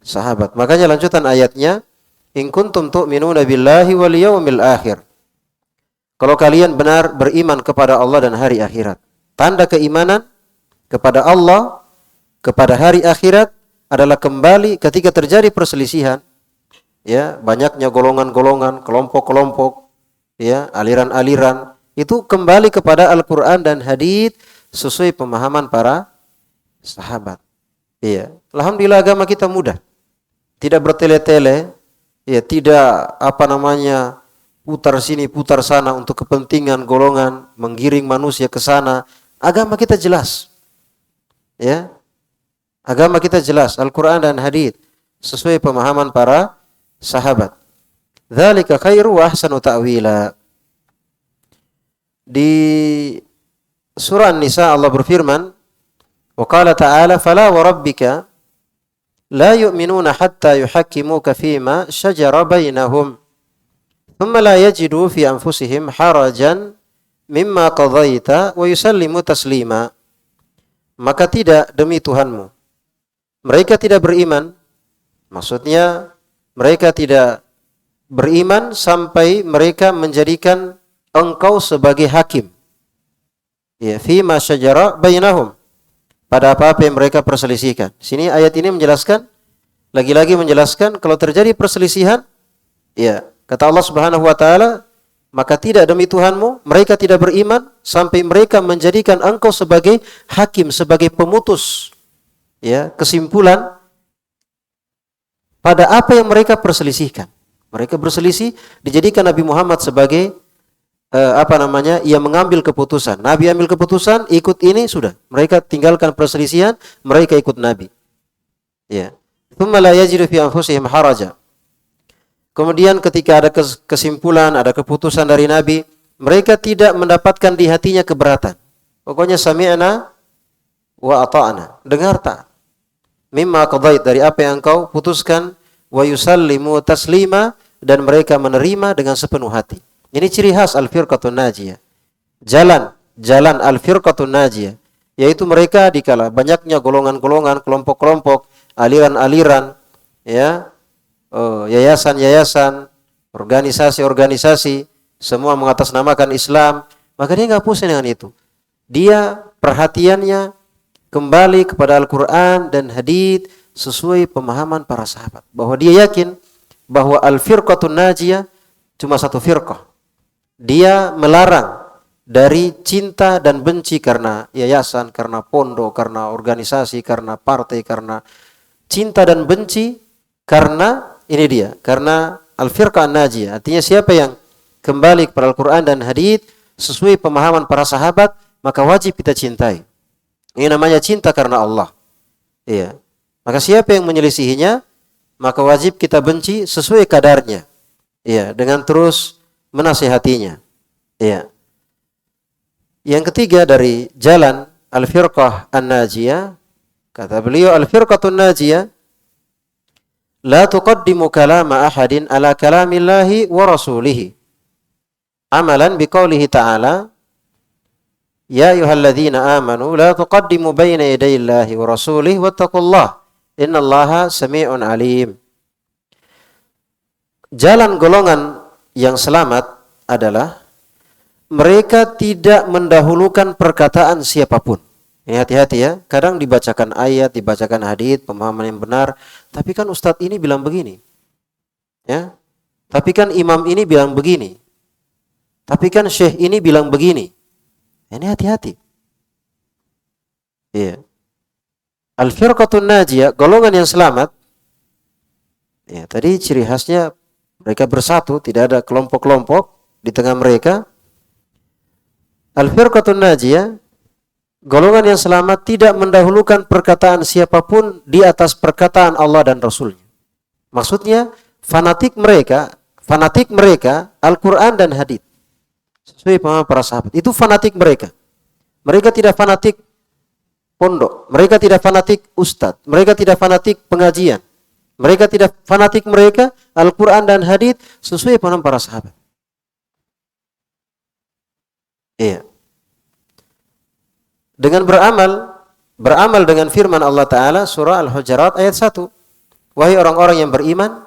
sahabat. Makanya lanjutan ayatnya, in kuntum tu'minuna billahi wal yawmil akhir. Kalau kalian benar beriman kepada Allah dan hari akhirat. Tanda keimanan kepada Allah, kepada hari akhirat adalah kembali ketika terjadi perselisihan, ya, banyaknya golongan-golongan, kelompok-kelompok, ya, aliran-aliran, itu kembali kepada Al-Quran dan hadits sesuai pemahaman para sahabat. Iya, alhamdulillah agama kita mudah. Tidak bertele-tele, ya, tidak putar sini, putar sana untuk kepentingan golongan, menggiring manusia ke sana. Agama kita jelas. Ya. Agama kita jelas, Al-Quran dan hadits sesuai pemahaman para sahabat. Dzalika khairu wa ahsanu ta'wila. Di surah An-Nisa Allah berfirman, wa qala ta'ala fala wa rabbika la yu'minuna hatta yuhakkimuka fima shajara bainahum thumma la yajidu fi anfusihim harajan mimma qadaita wa yusallimu taslima. Maka tidak demi Tuhanmu, mereka tidak beriman. Maksudnya mereka tidak beriman sampai mereka menjadikan engkau sebagai hakim. Ya, fima syajara bainahum, pada apa-apa yang mereka perselisihkan. Sini ayat ini menjelaskan, lagi-lagi menjelaskan kalau terjadi perselisihan, ya, kata Allah Subhanahu wa taala, maka tidak demi Tuhanmu, mereka tidak beriman sampai mereka menjadikan engkau sebagai hakim, sebagai pemutus, ya, kesimpulan pada apa yang mereka perselisihkan. Mereka berselisih, dijadikan Nabi Muhammad sebagai ia mengambil keputusan. Nabi ambil keputusan, ikut ini, sudah. Mereka tinggalkan perselisihan, mereka ikut Nabi. Ya. Tsumma la yajidu fi anfusihim haraja. Kemudian ketika ada kesimpulan, ada keputusan dari Nabi, mereka tidak mendapatkan di hatinya keberatan. Pokoknya sami'na wa ata'na, dengar tak. Mimma qadait, dari apa yang engkau putuskan, wa yusallimu taslima, dan mereka menerima dengan sepenuh hati. Ini ciri khas al-firqatun najiyah. Jalan al-firqatun najiyah, yaitu mereka dikala banyaknya golongan-golongan, kelompok-kelompok, aliran-aliran, ya, yayasan-yayasan, organisasi-organisasi, semua mengatasnamakan Islam, maka dia nggak pusing dengan itu. Dia perhatiannya kembali kepada Al-Quran dan hadits sesuai pemahaman para sahabat. Bahwa dia yakin bahwa al-firqatun najiyah cuma satu firqah. Dia melarang dari cinta dan benci karena yayasan, karena pondok, karena organisasi, karena partai, karena cinta dan benci karena ini dia, karena al-firqah an-najiyah. Artinya siapa yang kembali kepada Al-Quran dan hadits sesuai pemahaman para sahabat, maka wajib kita cintai. Ini namanya cinta karena Allah. Iya. Maka siapa yang menyelisihinya, maka wajib kita benci sesuai kadarnya. Iya, dengan terus menasihatinya. Iya. Yang ketiga dari jalan al-firqah an-najiyah, kata beliau, al-firqatun najiyah la tuqaddimu kalama ahadin ala kalamillahi wa rasulihi. Amalan biqaulihi ta'ala, ya ayyuhalladzina amanu la tuqaddimu baina yadayillahi wa rasulihi wattaqullah Innallaha sami'un alim. Jalan golongan yang selamat adalah mereka tidak mendahulukan perkataan siapapun. Ini hati-hati ya. Kadang dibacakan ayat, dibacakan hadits, pemahaman yang benar, tapi kan ustadz ini bilang begini. Ya. Tapi kan imam ini bilang begini. Tapi kan syekh ini bilang begini. Ini hati-hati. Iya. Al-firqatun najiyah, golongan yang selamat. Ya, tadi ciri khasnya mereka bersatu, tidak ada kelompok-kelompok di tengah mereka. Al-firqatun najiyah, golongan yang selamat tidak mendahulukan perkataan siapapun di atas perkataan Allah dan Rasulnya. Maksudnya, fanatik mereka Al-Quran dan hadits. Sesuai pemahaman para sahabat. Itu fanatik mereka. Mereka tidak fanatik pondok. Mereka tidak fanatik ustadz. Mereka tidak fanatik pengajian. Mereka tidak fanatik mereka Al-Quran dan hadits sesuai pemahaman para sahabat. Iya. Dengan beramal dengan firman Allah Ta'ala surah Al-Hujurat ayat 1. Wahai orang-orang yang beriman,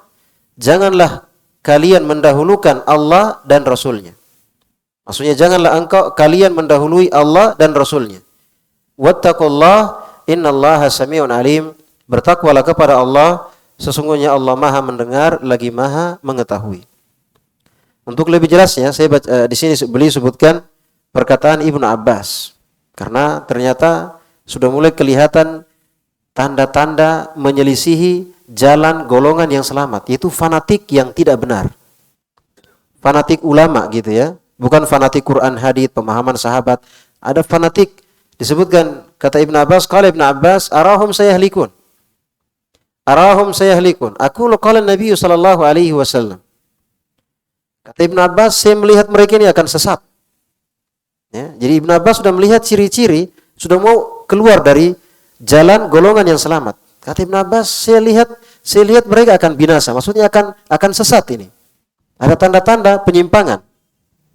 janganlah kalian mendahulukan Allah dan Rasulnya. Maksudnya janganlah kalian mendahului Allah dan Rasulnya. Wattaqullah innallaha sami'un alim. Bertakwalah kepada Allah, sesungguhnya Allah Maha mendengar lagi Maha mengetahui. Untuk lebih jelasnya, saya di sini beliau sebutkan perkataan Ibnu Abbas. Karena ternyata sudah mulai kelihatan tanda-tanda menyelisihi jalan golongan yang selamat, yaitu fanatik yang tidak benar. Fanatik ulama gitu ya. Bukan fanatik Quran, hadits, pemahaman sahabat. Ada fanatik, disebutkan kata Ibn Abbas, qala Ibn Abbas, arahum sayahlikun. Arahum sayahlikun. Aku qala Nabi sallallahu alaihi wasallam. Kata Ibn Abbas, saya melihat mereka ini akan sesat. Ya, jadi Ibn Abbas sudah melihat ciri-ciri, sudah mau keluar dari jalan golongan yang selamat. Kata Ibn Abbas, saya lihat mereka akan binasa. Maksudnya akan sesat ini. Ada tanda-tanda penyimpangan.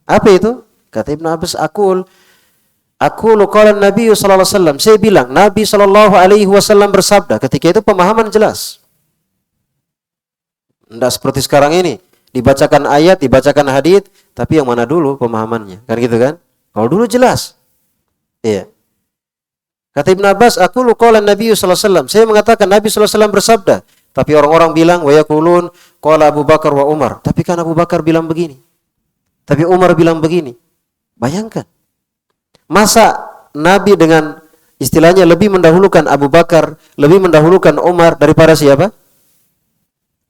Apa itu? Kata Ibn Abbas, aku qala Nabi sallallahu alaihi wasallam. Saya bilang Nabi sallallahu alaihi wasallam bersabda. Ketika itu pemahaman jelas. Tidak seperti sekarang ini, dibacakan ayat, dibacakan hadits, tapi yang mana dulu pemahamannya? Kan gitu kan? Kalau dulu jelas. Iya. Kata Ibn Abbas, aku qala Nabi sallallahu alaihi wasallam. Saya mengatakan Nabi sallallahu alaihi wasallam bersabda. Tapi orang-orang bilang wa yaqulun qala Abu Bakar wa Umar. Tapi kan Abu Bakar bilang begini. Tapi Umar bilang begini. Bayangkan. Masa Nabi dengan istilahnya lebih mendahulukan Abu Bakar, lebih mendahulukan Umar daripada siapa?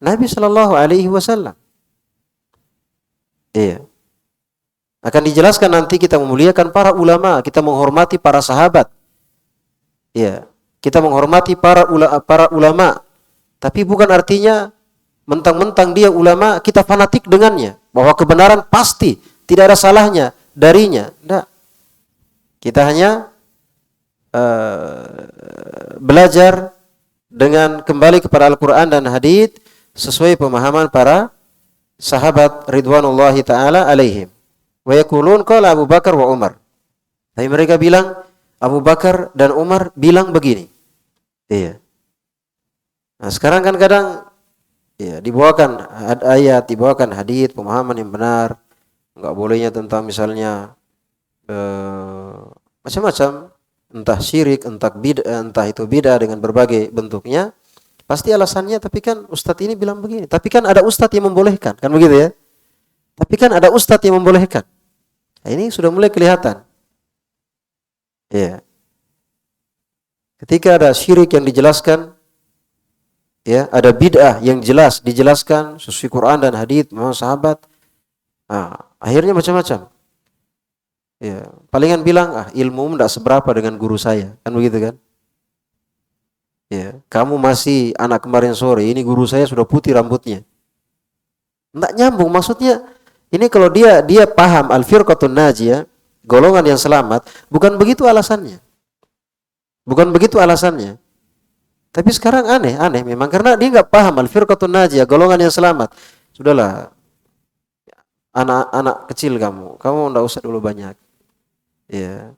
Nabi sallallahu alaihi wasallam. Iya. Akan dijelaskan nanti kita memuliakan para ulama, kita menghormati para sahabat. Iya, kita menghormati para ulama. Tapi bukan artinya mentang-mentang dia ulama kita fanatik dengannya, bahwa kebenaran pasti tidak ada salahnya darinya. Tidak. Kita hanya belajar dengan kembali kepada Al-Quran dan hadits sesuai pemahaman para sahabat ridwanullahi ta'ala alaihim. Wa yaqulun qala Abu Bakar wa Umar. Tapi mereka bilang Abu Bakar dan Umar bilang begini. Iya. Nah, sekarang kan kadang ya dibawakan ayat, dibawakan hadits, pemahaman yang benar. Enggak bolehnya tentang misalnya macam-macam, entah syirik, entah itu bid'ah dengan berbagai bentuknya. Pasti alasannya, tapi kan ustadz ini bilang begini. Tapi kan ada ustadz yang membolehkan, kan begitu ya? Tapi kan ada ustadz yang membolehkan. Nah, ini sudah mulai kelihatan. Ya. Ketika ada syirik yang dijelaskan, ya, ada bid'ah yang dijelaskan sesuai Quran dan hadits memang sahabat. Nah, akhirnya macam-macam. Ya, palingan bilang, ilmu tidak seberapa dengan guru saya, kan begitu kan? Ya, kamu masih anak kemarin sore, ini guru saya sudah putih rambutnya. Tidak nyambung, maksudnya ini kalau dia paham al-firqatun najiyah, golongan yang selamat, bukan begitu alasannya. Bukan begitu alasannya. Tapi sekarang aneh memang karena dia nggak paham al-firqatun najiyah, golongan yang selamat. Sudahlah, anak kecil kamu enggak usah dulu banyak. Ya.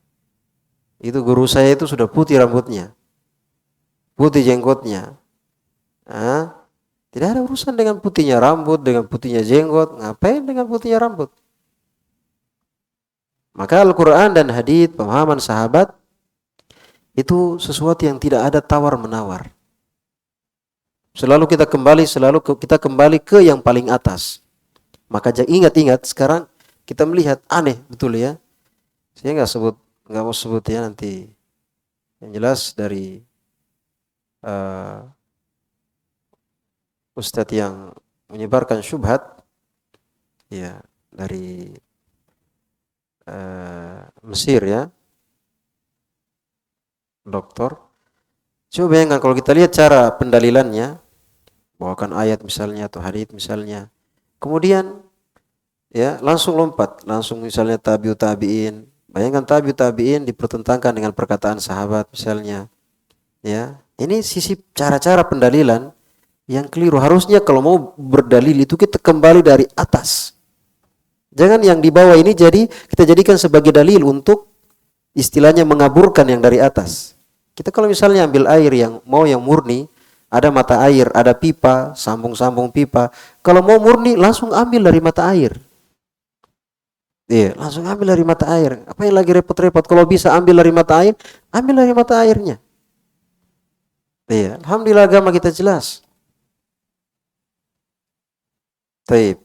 Itu guru saya itu sudah putih rambutnya. Putih jenggotnya. Tidak ada urusan dengan putihnya rambut, dengan putihnya jenggot. Ngapain dengan putihnya rambut? Maka Al-Quran dan hadits, pemahaman sahabat, itu sesuatu yang tidak ada tawar-menawar. Selalu kita kembali ke yang paling atas. Maka ingat-ingat sekarang kita melihat aneh betul ya. Saya nggak mau sebut ya nanti. Yang jelas dari Ustadz yang menyebarkan syubhat, ya dari Mesir ya, doktor. Coba bayangkan kalau kita lihat cara pendalilannya, bawakan ayat misalnya atau hadits misalnya, kemudian ya langsung lompat, langsung misalnya tabi'ut tabi'in. Bayangkan tabi'ut tabi'in dipertentangkan dengan perkataan sahabat misalnya. Ya, ini sisi cara-cara pendalilan yang keliru. Harusnya kalau mau berdalil itu kita kembali dari atas. Jangan yang di bawah ini kita jadikan sebagai dalil untuk istilahnya mengaburkan yang dari atas. Kita kalau misalnya ambil air yang murni, ada mata air, ada pipa, sambung-sambung pipa. Kalau mau murni langsung ambil dari mata air. Iya, langsung ambil dari mata air. Apa yang lagi repot-repot? Kalau bisa ambil dari mata air, ambil dari mata airnya. Iya, alhamdulillah agama kita jelas. Taib.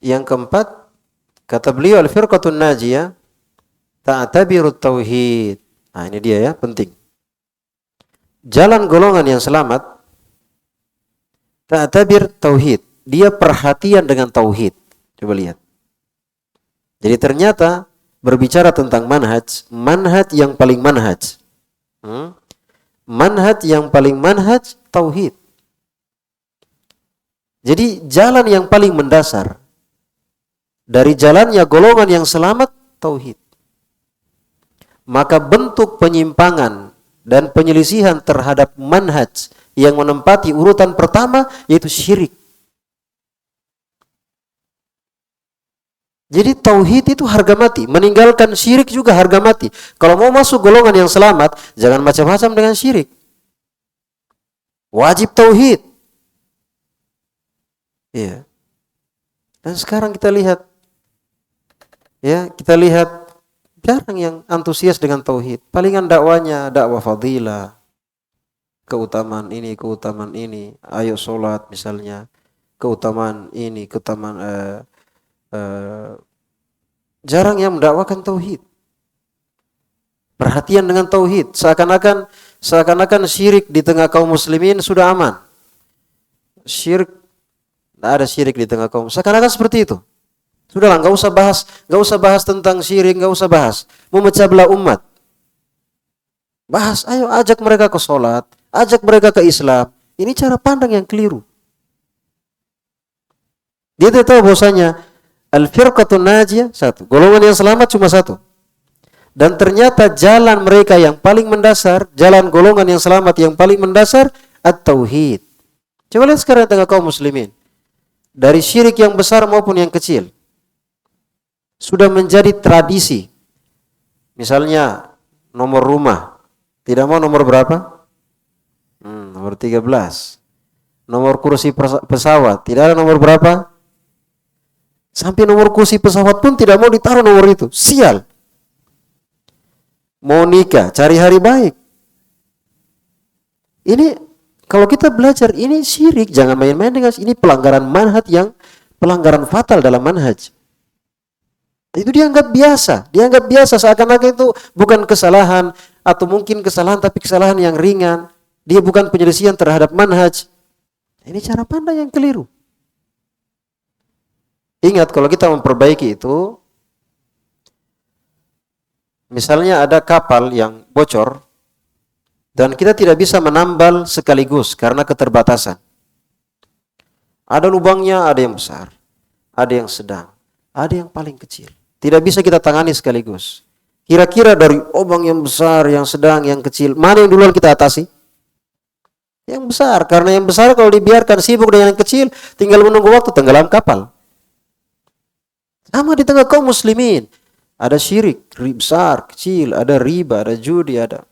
Yang keempat, kata beliau al-firqatun najiyah ta'tabirut tauhid. Nah, ini dia ya, penting. Jalan golongan yang selamat ta'tabir tauhid. Dia perhatian dengan tauhid. Coba lihat. Jadi ternyata berbicara tentang manhaj yang paling manhaj. Manhaj yang paling manhaj tauhid. Jadi jalan yang paling mendasar dari jalannya golongan yang selamat tauhid. Maka bentuk penyimpangan dan penyelisihan terhadap manhaj yang menempati urutan pertama yaitu syirik. Jadi tauhid itu harga mati, meninggalkan syirik juga harga mati. Kalau mau masuk golongan yang selamat, jangan macam-macam dengan syirik. Wajib tauhid. Iya. Dan sekarang kita lihat jarang yang antusias dengan tauhid. Palingan dakwanya dakwah fadilah, keutamaan ini, ayo sholat misalnya, keutamaan ini, jarang yang mendakwakan tauhid. Perhatian dengan tauhid, seakan-akan syirik di tengah kaum muslimin sudah aman. Tidak ada syirik di tengah kaum. Seakan-akan seperti itu. Sudahlah, nggak usah bahas tentang syirik, nggak usah bahas. Memecah belah umat. Bahas, ayo ajak mereka ke sholat, ajak mereka ke Islam. Ini cara pandang yang keliru. Dia tidak tahu bahwasanya al-firqatun najiyah satu, golongan yang selamat cuma satu. Dan ternyata jalan mereka yang paling mendasar, jalan golongan yang selamat yang paling mendasar at-tauhid. Coba lihat sekarang tengah kaum muslimin. Dari syirik yang besar maupun yang kecil. Sudah menjadi tradisi. Misalnya nomor rumah. Tidak mau nomor berapa? Nomor 13. Nomor kursi pesawat. Tidak ada nomor berapa? Sampai nomor kursi pesawat pun tidak mau ditaruh nomor itu. Sial. Mau nikah, cari hari baik. Ini kalau kita belajar ini syirik, jangan main-main dengan ini, pelanggaran manhaj yang pelanggaran fatal dalam manhaj. Itu dianggap biasa seakan-akan itu bukan kesalahan atau mungkin kesalahan tapi kesalahan yang ringan. Dia bukan penyelesaian terhadap manhaj. Ini cara pandang yang keliru. Ingat kalau kita memperbaiki itu, misalnya ada kapal yang bocor dan kita tidak bisa menambal sekaligus karena keterbatasan. Ada lubangnya, ada yang besar, ada yang sedang, ada yang paling kecil. Tidak bisa kita tangani sekaligus. Kira-kira dari lubang yang besar, yang sedang, yang kecil, mana yang duluan kita atasi? Yang besar, karena yang besar kalau dibiarkan sibuk dengan yang kecil, tinggal menunggu waktu tenggelam kapal. Sama di tengah kaum muslimin. Ada syirik, besar, kecil, ada riba, ada judi, ada.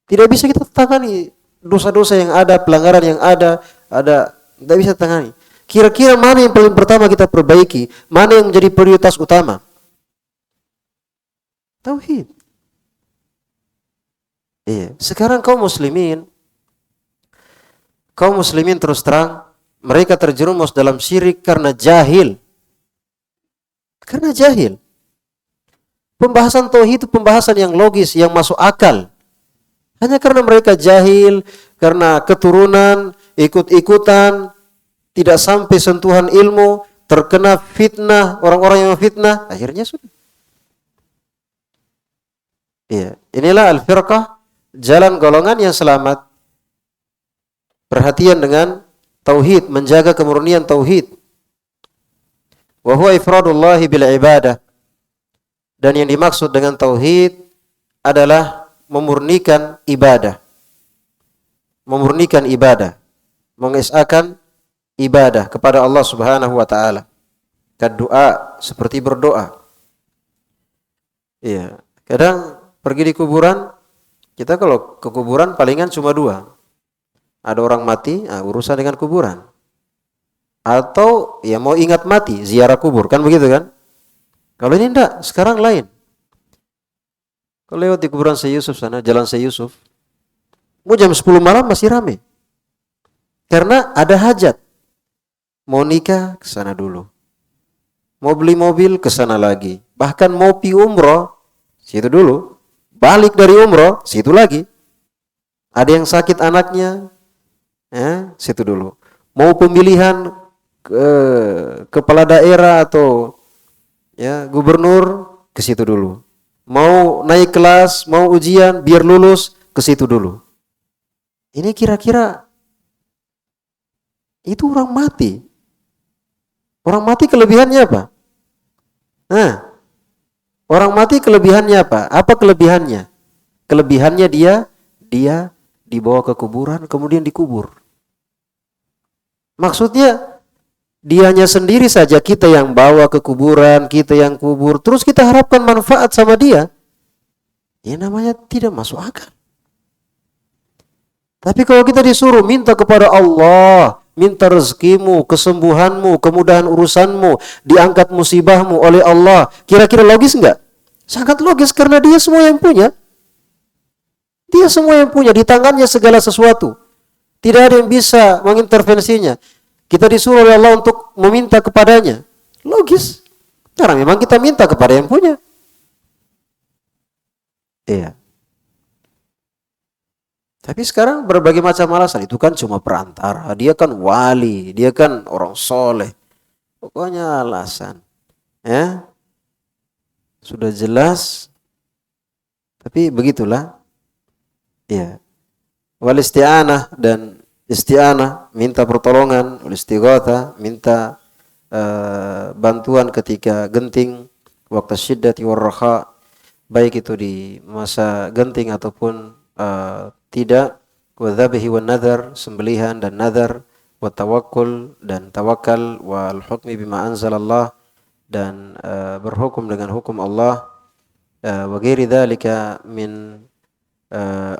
Tidak bisa kita tangani dosa-dosa yang ada, pelanggaran yang ada, tidak bisa tangani. Kira-kira mana yang paling pertama kita perbaiki? Mana yang menjadi prioritas utama? Tauhid. Iya. Sekarang kaum muslimin terus terang mereka terjerumus dalam syirik karena jahil. Karena jahil. Pembahasan tauhid itu pembahasan yang logis, yang masuk akal. Hanya karena mereka jahil, karena keturunan, ikut-ikutan, tidak sampai sentuhan ilmu, terkena fitnah, orang-orang yang fitnah, akhirnya sudah. Iya, inilah al-firqah, jalan golongan yang selamat. Perhatian dengan tauhid, menjaga kemurnian tauhid. Wa huwa ifradullahi bil ibadah. Dan yang dimaksud dengan tauhid adalah memurnikan ibadah. Memurnikan ibadah, mengesahkan ibadah kepada Allah Subhanahu wa taala. Doa seperti berdoa. Iya, kadang pergi di kuburan, kita kalau ke kuburan palingan cuma dua. Ada orang mati, urusan dengan kuburan. Atau ya mau ingat mati, ziarah kubur, kan begitu kan? Kalau ini enggak, sekarang lain. Kalau lewat di kuburan Syekh Yusuf sana, jalan Syekh Yusuf, mau jam 10 malam masih rame. Karena ada hajat. Mau nikah, ke sana dulu. Mau beli mobil, ke sana lagi. Bahkan mau pi umroh, situ dulu. Balik dari umroh, situ lagi. Ada yang sakit anaknya, situ dulu. Mau pemilihan kepala daerah atau gubernur, ke situ dulu. Mau naik kelas, mau ujian, biar lulus, ke situ dulu. Ini kira-kira itu orang mati. Orang mati kelebihannya apa? Orang mati kelebihannya apa? Apa kelebihannya? Kelebihannya dia dibawa ke kuburan, kemudian dikubur. Maksudnya dianya sendiri saja kita yang bawa ke kuburan, kita yang kubur, terus kita harapkan manfaat sama dia. Ya namanya tidak masuk akal. Tapi kalau kita disuruh minta kepada Allah, minta rezekimu, kesembuhanmu, kemudahan urusanmu, diangkat musibahmu oleh Allah, kira-kira logis enggak? Sangat logis karena dia semua yang punya. Dia semua yang punya, di tangannya segala sesuatu. Tidak ada yang bisa mengintervensinya. Kita disuruh oleh Allah untuk meminta kepadanya. Logis. Karena memang kita minta kepada yang punya. Iya. Tapi sekarang berbagai macam alasan. Itu kan cuma perantara. Dia kan wali. Dia kan orang soleh. Pokoknya alasan. Ya. Sudah jelas. Tapi begitulah. Iya. Wal isti'anah dan isti'anah, minta pertolongan, wal istighatsah, minta bantuan ketika genting, waktu syiddati war raha, baik itu di masa genting ataupun tidak, wa dzabhi wan nadhar, sembelihan dan nadhar, wa tawakkul dan tawakal, wal hukmi bima anzalallah, dan berhukum dengan hukum Allah, wa ghairi dzalika min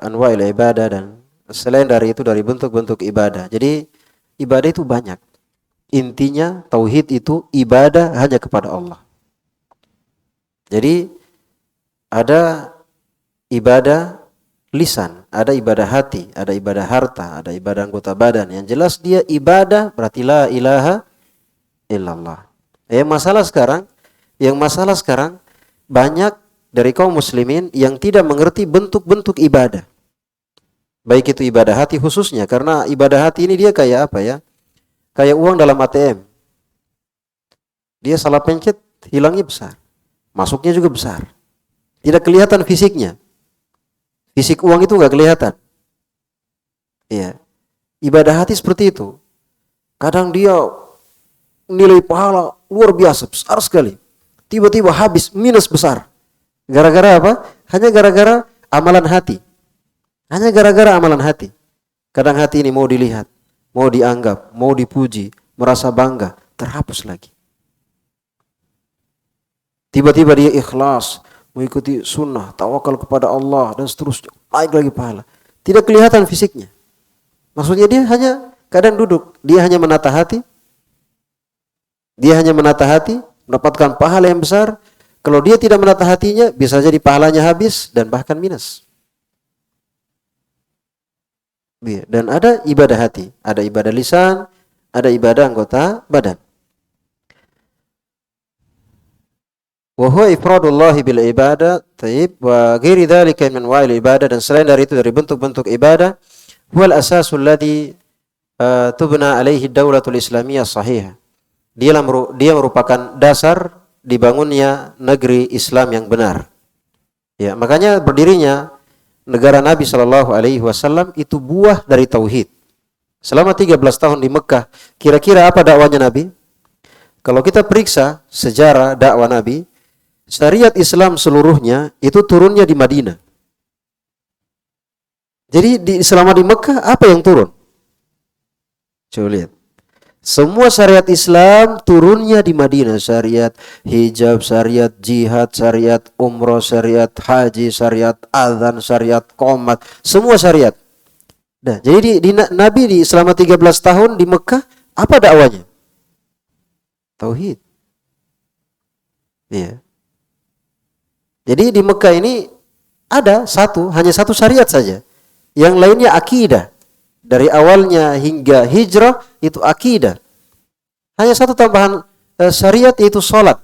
anwa'il ibadah, dan selain dari itu dari bentuk-bentuk ibadah. Jadi ibadah itu banyak. Intinya tauhid itu ibadah hanya kepada Allah. Jadi ada ibadah lisan, ada ibadah hati, ada ibadah harta, ada ibadah anggota badan. Yang jelas dia ibadah berarti la ilaha illallah. Yang masalah sekarang banyak dari kaum muslimin yang tidak mengerti bentuk-bentuk ibadah. Baik itu ibadah hati khususnya, karena ibadah hati ini dia kayak apa ya? Kayak uang dalam ATM. Dia salah pencet, hilangnya besar. Masuknya juga besar. Tidak kelihatan fisiknya. Fisik uang itu enggak kelihatan. Iya. Ibadah hati seperti itu. Kadang dia nilai pahala luar biasa, besar sekali. Tiba-tiba habis, minus besar. Gara-gara apa? Hanya gara-gara amalan hati. Hanya gara-gara amalan hati. Kadang hati ini mau dilihat, mau dianggap, mau dipuji, merasa bangga, terhapus lagi. Tiba-tiba dia ikhlas, mengikuti sunnah, tawakal kepada Allah dan seterusnya. Naik lagi pahala. Tidak kelihatan fisiknya. Maksudnya dia hanya kadang duduk, dia hanya menata hati. Dia hanya menata hati, mendapatkan pahala yang besar. Kalau dia tidak menata hatinya, bisa jadi pahalanya habis dan bahkan minus. Dan ada ibadah hati, ada ibadah lisan, ada ibadah anggota badan. Wa huwa ifradullahi bil ibadah, taib, wa ghairi dzalika min wa'il ibadah, dan selain dari itu dari bentuk-bentuk ibadah, huwal asasul ladzi tubna alaihi daulatul islamiyah sahihah. Dia merupakan dasar dibangunnya negeri Islam yang benar. Ya, makanya berdirinya negara Nabi Shallallahu Alaihi Wasallam itu buah dari tauhid. Selama 13 tahun di Mekah, kira-kira apa dakwanya Nabi? Kalau kita periksa sejarah dakwah Nabi, syariat Islam seluruhnya itu turunnya di Madinah. Jadi selama di Mekah apa yang turun? Coba lihat. Semua syariat Islam turunnya di Madinah. Syariat hijab, syariat jihad, syariat umroh, syariat haji, syariat azan, syariat qomat. Semua syariat. Nah, jadi Nabi selama 13 tahun di Mekah, apa dakwanya? Tauhid. Iya. Jadi di Mekah ini ada hanya satu syariat saja. Yang lainnya akidah. Dari awalnya hingga hijrah itu akidah. Hanya satu tambahan syariat yaitu sholat.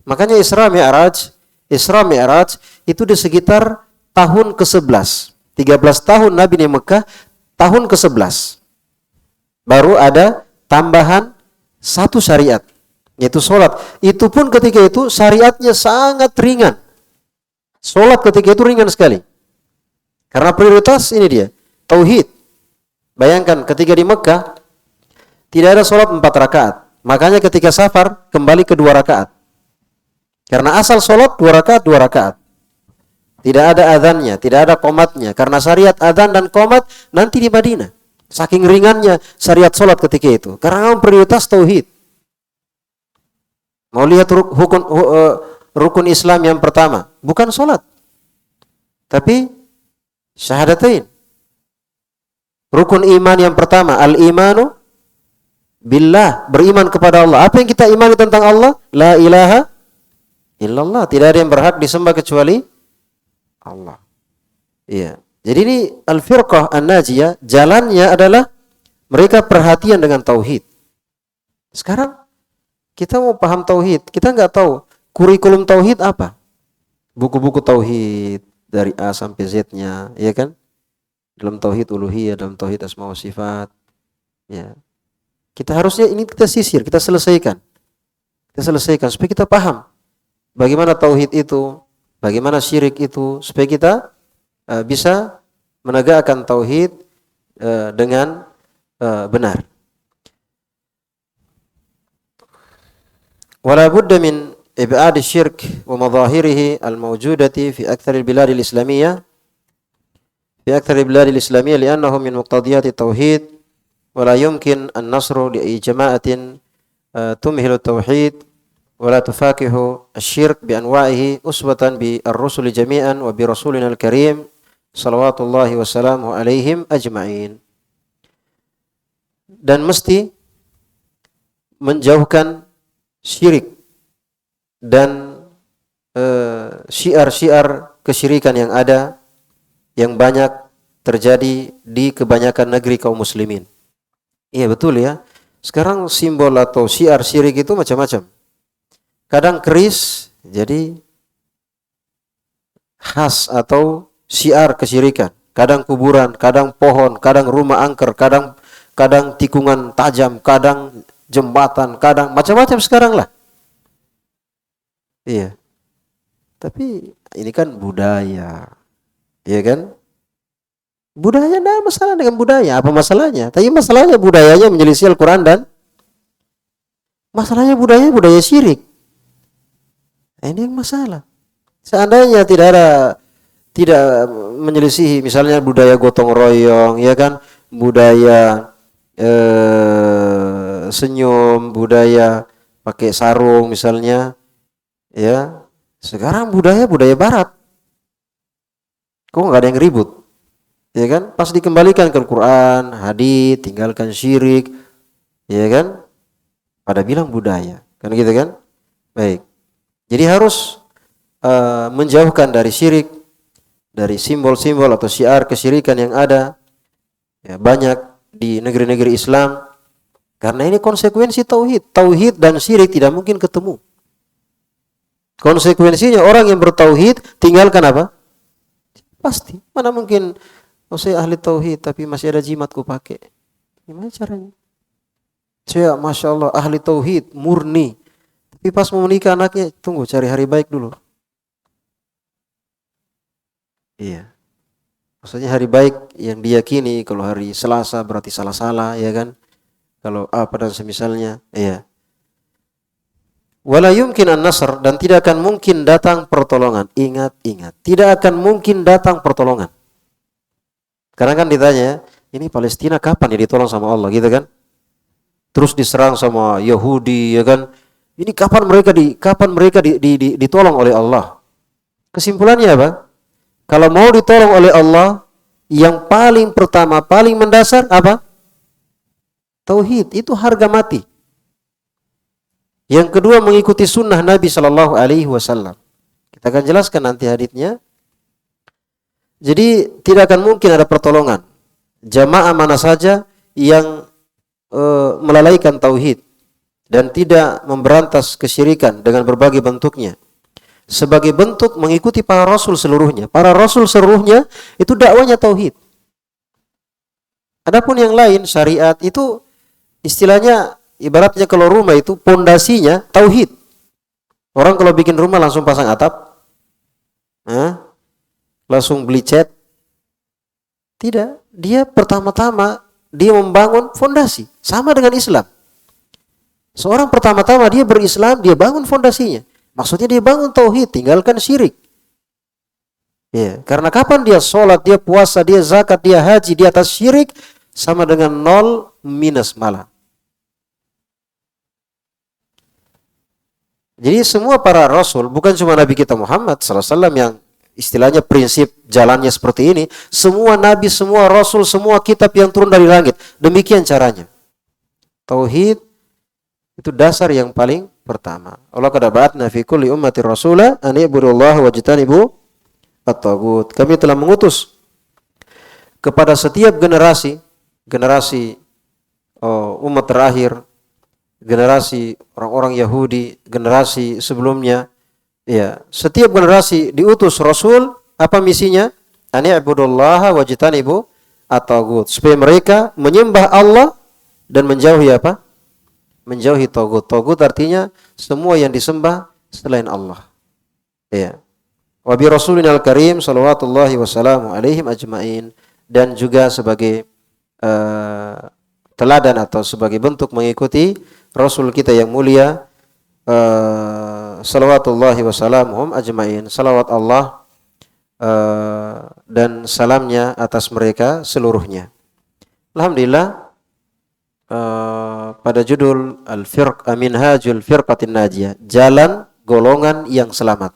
Makanya Isra Mi'raj itu di sekitar tahun ke-11. 13 tahun Nabi di Mekah, tahun ke-11. Baru ada tambahan satu syariat, yaitu sholat. Itu pun ketika itu syariatnya sangat ringan. Sholat ketika itu ringan sekali. Karena prioritas ini dia, tauhid. Bayangkan ketika di Mekah tidak ada sholat 4 rakaat. Makanya ketika safar kembali ke 2 rakaat. Karena asal sholat 2 rakaat, 2 rakaat. Tidak ada adhannya, tidak ada qomatnya. Karena syariat adhan dan qomat nanti di Madinah. Saking ringannya syariat sholat ketika itu. Karena prioritas tauhid. Mau lihat rukun Islam yang pertama, bukan sholat, tapi syahadatain. Rukun iman yang pertama, al-imanu billah, beriman kepada Allah. Apa yang kita imani tentang Allah? La ilaha illallah, tidak ada yang berhak disembah kecuali Allah. Iya. Jadi ini al-firqah an-najiyah, jalannya adalah mereka perhatian dengan tauhid. Sekarang kita mau paham tauhid, kita nggak tahu kurikulum tauhid apa. Buku-buku tauhid dari A sampai Z-nya, ya kan? Dalam tauhid uluhiyah, dalam tauhid asma wa sifat. Ya. Kita harusnya ini kita sisir, kita selesaikan. Kita selesaikan supaya kita paham bagaimana tauhid itu, bagaimana syirik itu, supaya kita bisa menegakkan tauhid dengan benar. Wala budda min ib'ad asy-syirk wa madahirihi al-mawjudati fi aktsar al-bilad al-islamiyah في أكثر البلاد الإسلامية لأنه من مقتضيات التوحيد ولا يمكن النصر لأي جماعة تمهل التوحيد ولا تفاكه الشرك بأنواعه أسوة بالرسل جميعا وبرسولنا الكريم صلوات الله وسلامه عليهم أجمعين. Dan mesti menjauhkan syirik dan syiar-syiar kesyirikan yang ada, yang banyak terjadi di kebanyakan negeri kaum muslimin. Iya betul ya. Sekarang simbol atau syiar syirik itu macam-macam. Kadang keris jadi khas atau syiar kesyirikan. Kadang kuburan, kadang pohon, kadang rumah angker, kadang tikungan tajam, kadang jembatan, kadang macam-macam sekarang lah. Iya. Tapi ini kan budaya. Iya kan? Budaya, tidak masalah dengan budaya. Apa masalahnya? Tapi masalahnya budayanya menyelisih Al-Quran dan masalahnya budaya syirik. Nah, ini yang masalah. Seandainya tidak menyelisih misalnya budaya gotong royong, ya kan? Budaya senyum, budaya pakai sarung misalnya. Ya, sekarang budaya barat. Kok nggak ada yang ribut? Ya kan? Pas dikembalikan ke Al-Quran, hadits, tinggalkan syirik, ya kan? Pada bilang budaya, kan gitu kan? Baik. Jadi harus menjauhkan dari syirik, dari simbol-simbol atau syiar kesyirikan yang ada ya, banyak di negeri-negeri Islam. Karena ini konsekuensi tauhid. Tauhid dan syirik tidak mungkin ketemu. Konsekuensinya orang yang bertauhid tinggalkan apa? Pasti. Mana mungkin saya ahli tauhid tapi masih ada jimat ku pakai. Gimana caranya? Saya Masya Allah ahli tauhid murni. Tapi pas mau menikah anaknya, tunggu cari hari baik dulu. Iya. Maksudnya hari baik yang diyakini kalau hari Selasa berarti salah-salah, ya kan? Kalau apa dan semisalnya, iya. Wala yumkin an-nasr, dan tidak akan mungkin datang pertolongan. Ingat, tidak akan mungkin datang pertolongan. Karena kan ditanya, ini Palestina kapan ya ditolong sama Allah, gitu kan? Terus diserang sama Yahudi, ya kan? Ini kapan mereka ditolong oleh Allah? Kesimpulannya apa? Kalau mau ditolong oleh Allah, yang paling pertama, paling mendasar apa? Tauhid, itu harga mati. Yang kedua mengikuti sunnah Nabi Shallallahu Alaihi Wasallam. Kita akan jelaskan nanti haditsnya. Jadi tidak akan mungkin ada pertolongan. Jamaah mana saja yang melalaikan tauhid dan tidak memberantas kesyirikan dengan berbagai bentuknya. Sebagai bentuk mengikuti para rasul seluruhnya. Para rasul seluruhnya itu dakwanya tauhid. Adapun yang lain syariat itu istilahnya ibaratnya kalau rumah itu pondasinya tauhid. Orang kalau bikin rumah langsung pasang atap, langsung beli cat. Tidak, dia pertama-tama dia membangun fondasi, sama dengan Islam. Seorang pertama-tama dia berislam, dia bangun fondasinya. Maksudnya dia bangun tauhid, tinggalkan syirik. Ya, karena kapan dia sholat, dia puasa, dia zakat, dia haji di atas syirik, sama dengan nol minus malah. Jadi semua para rasul, bukan cuma Nabi kita Muhammad SAW yang istilahnya prinsip jalannya seperti ini. Semua nabi, semua rasul, semua kitab yang turun dari langit. Demikian caranya. Tauhid itu dasar yang paling pertama. Allah qad ba'atsna fi kulli ummatin rasula an i'budullaha wajtanibu at-taghut. Kami telah mengutus kepada setiap generasi umat terakhir, generasi orang-orang Yahudi, generasi sebelumnya, ya, setiap generasi diutus rasul, apa misinya? An i'budullaha wajtanibu at-taghut. Supaya mereka menyembah Allah dan menjauhi apa? Menjauhi tagut. Tagut artinya semua yang disembah selain Allah. Ya. Wa bi rasulinal karim salawatullahi wassalamu alaihim ajmain, dan juga sebagai teladan atau sebagai bentuk mengikuti rasul kita yang mulia salawatullahi wassalamuhum ajmain. Salawat Allah dan salamnya atas mereka seluruhnya. Alhamdulillah, pada judul Minhajul Firqatin Najiyah, jalan golongan yang selamat.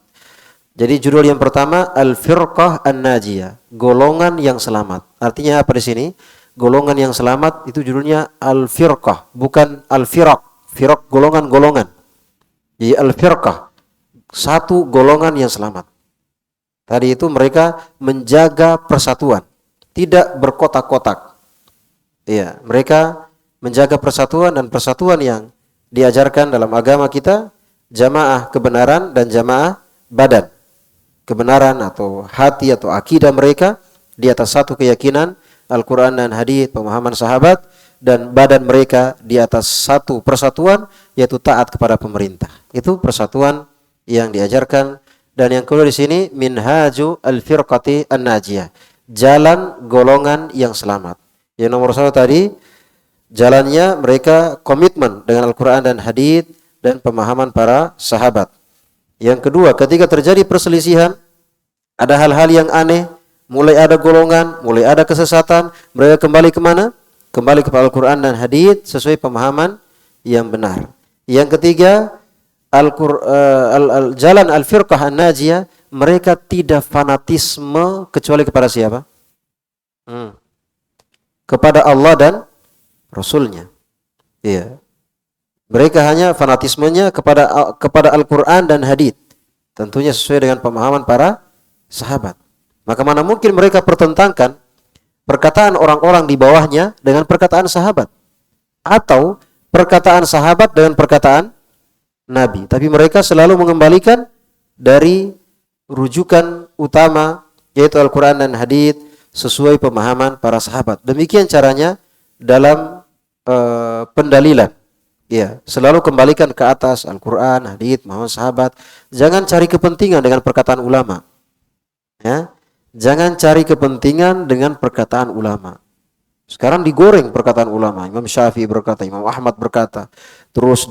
Jadi judul yang pertama Al-Firqah An-Najiyah, golongan yang selamat. Artinya apa di sini? Golongan yang selamat itu judulnya Al-Firqah, bukan Al-Firaq. Firaq golongan-golongan. Jadi Al-Firqah, satu golongan yang selamat. Tadi itu mereka menjaga persatuan, tidak berkotak-kotak. Iya, mereka menjaga persatuan, dan persatuan yang diajarkan dalam agama kita, jamaah kebenaran dan jamaah badan. Kebenaran atau hati atau akidah mereka di atas satu keyakinan, Al-Quran dan hadits, pemahaman sahabat, dan badan mereka di atas satu persatuan, yaitu taat kepada pemerintah. Itu persatuan yang diajarkan. Dan yang kedua di sini Minhaju Al-Firqati An-Najiyah, jalan golongan yang selamat. Yang nomor satu tadi, jalannya mereka komitmen dengan Al-Quran dan hadits dan pemahaman para sahabat. Yang kedua, ketika terjadi perselisihan, ada hal-hal yang aneh, mulai ada golongan, mulai ada kesesatan, mereka kembali kemana? Kembali kepada Al-Quran dan hadits sesuai pemahaman yang benar. Yang ketiga, jalan al-firqah an-najiyah, mereka tidak fanatisme kecuali kepada siapa? Kepada Allah dan Rasulnya. Iya. Mereka hanya fanatismenya kepada Al-Quran dan hadits. Tentunya sesuai dengan pemahaman para sahabat. Maka mana mungkin mereka pertentangkan perkataan orang-orang di bawahnya dengan perkataan sahabat, atau perkataan sahabat dengan perkataan Nabi. Tapi mereka selalu mengembalikan dari rujukan utama, yaitu Al-Quran dan hadits, sesuai pemahaman para sahabat. Demikian caranya dalam pendalilan. Ya, selalu kembalikan ke atas Al-Quran, hadits, pemahaman sahabat. Jangan cari kepentingan dengan perkataan ulama. Ya, jangan cari kepentingan dengan perkataan ulama. Sekarang digoreng perkataan ulama. Imam Syafi'i berkata, Imam Ahmad berkata. Terus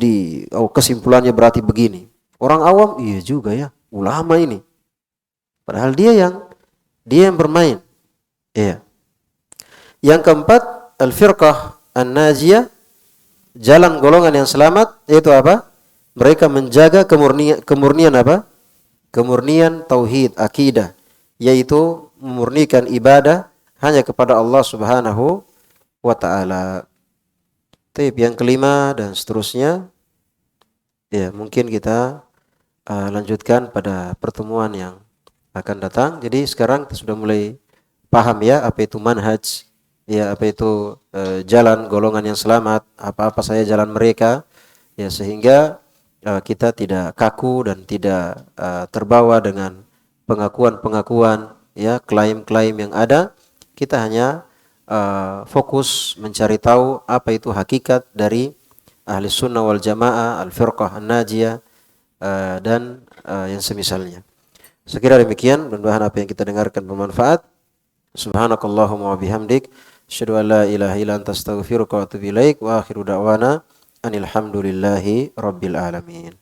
kesimpulannya berarti begini. Orang awam, iya juga ya, ulama ini. Padahal dia yang bermain. Iya. Yang keempat, al-firqah an-najiyah, jalan golongan yang selamat, yaitu apa? Mereka menjaga kemurnian apa? Kemurnian tauhid, akidah, yaitu memurnikan ibadah hanya kepada Allah Subhanahu wa ta'ala. Yang kelima dan seterusnya, ya mungkin kita lanjutkan pada pertemuan yang akan datang. Jadi sekarang kita sudah mulai paham ya apa itu manhaj, ya apa itu jalan golongan yang selamat, apa-apa saja jalan mereka, ya sehingga kita tidak kaku dan tidak terbawa dengan pengakuan-pengakuan, ya klaim-klaim yang ada. Kita hanya fokus mencari tahu apa itu hakikat dari ahli sunnah wal jamaah, al-firqah an-najiyah, dan yang semisalnya. Sekira demikian, mudah-mudahan apa yang kita dengarkan bermanfaat. Subhanakallahumma wa bihamdik, asyhadu an la ilaha illa anta astaghfiruka wa atubu ilaik, wa akhiru da'wana anil hamdulillahi rabbil alamin.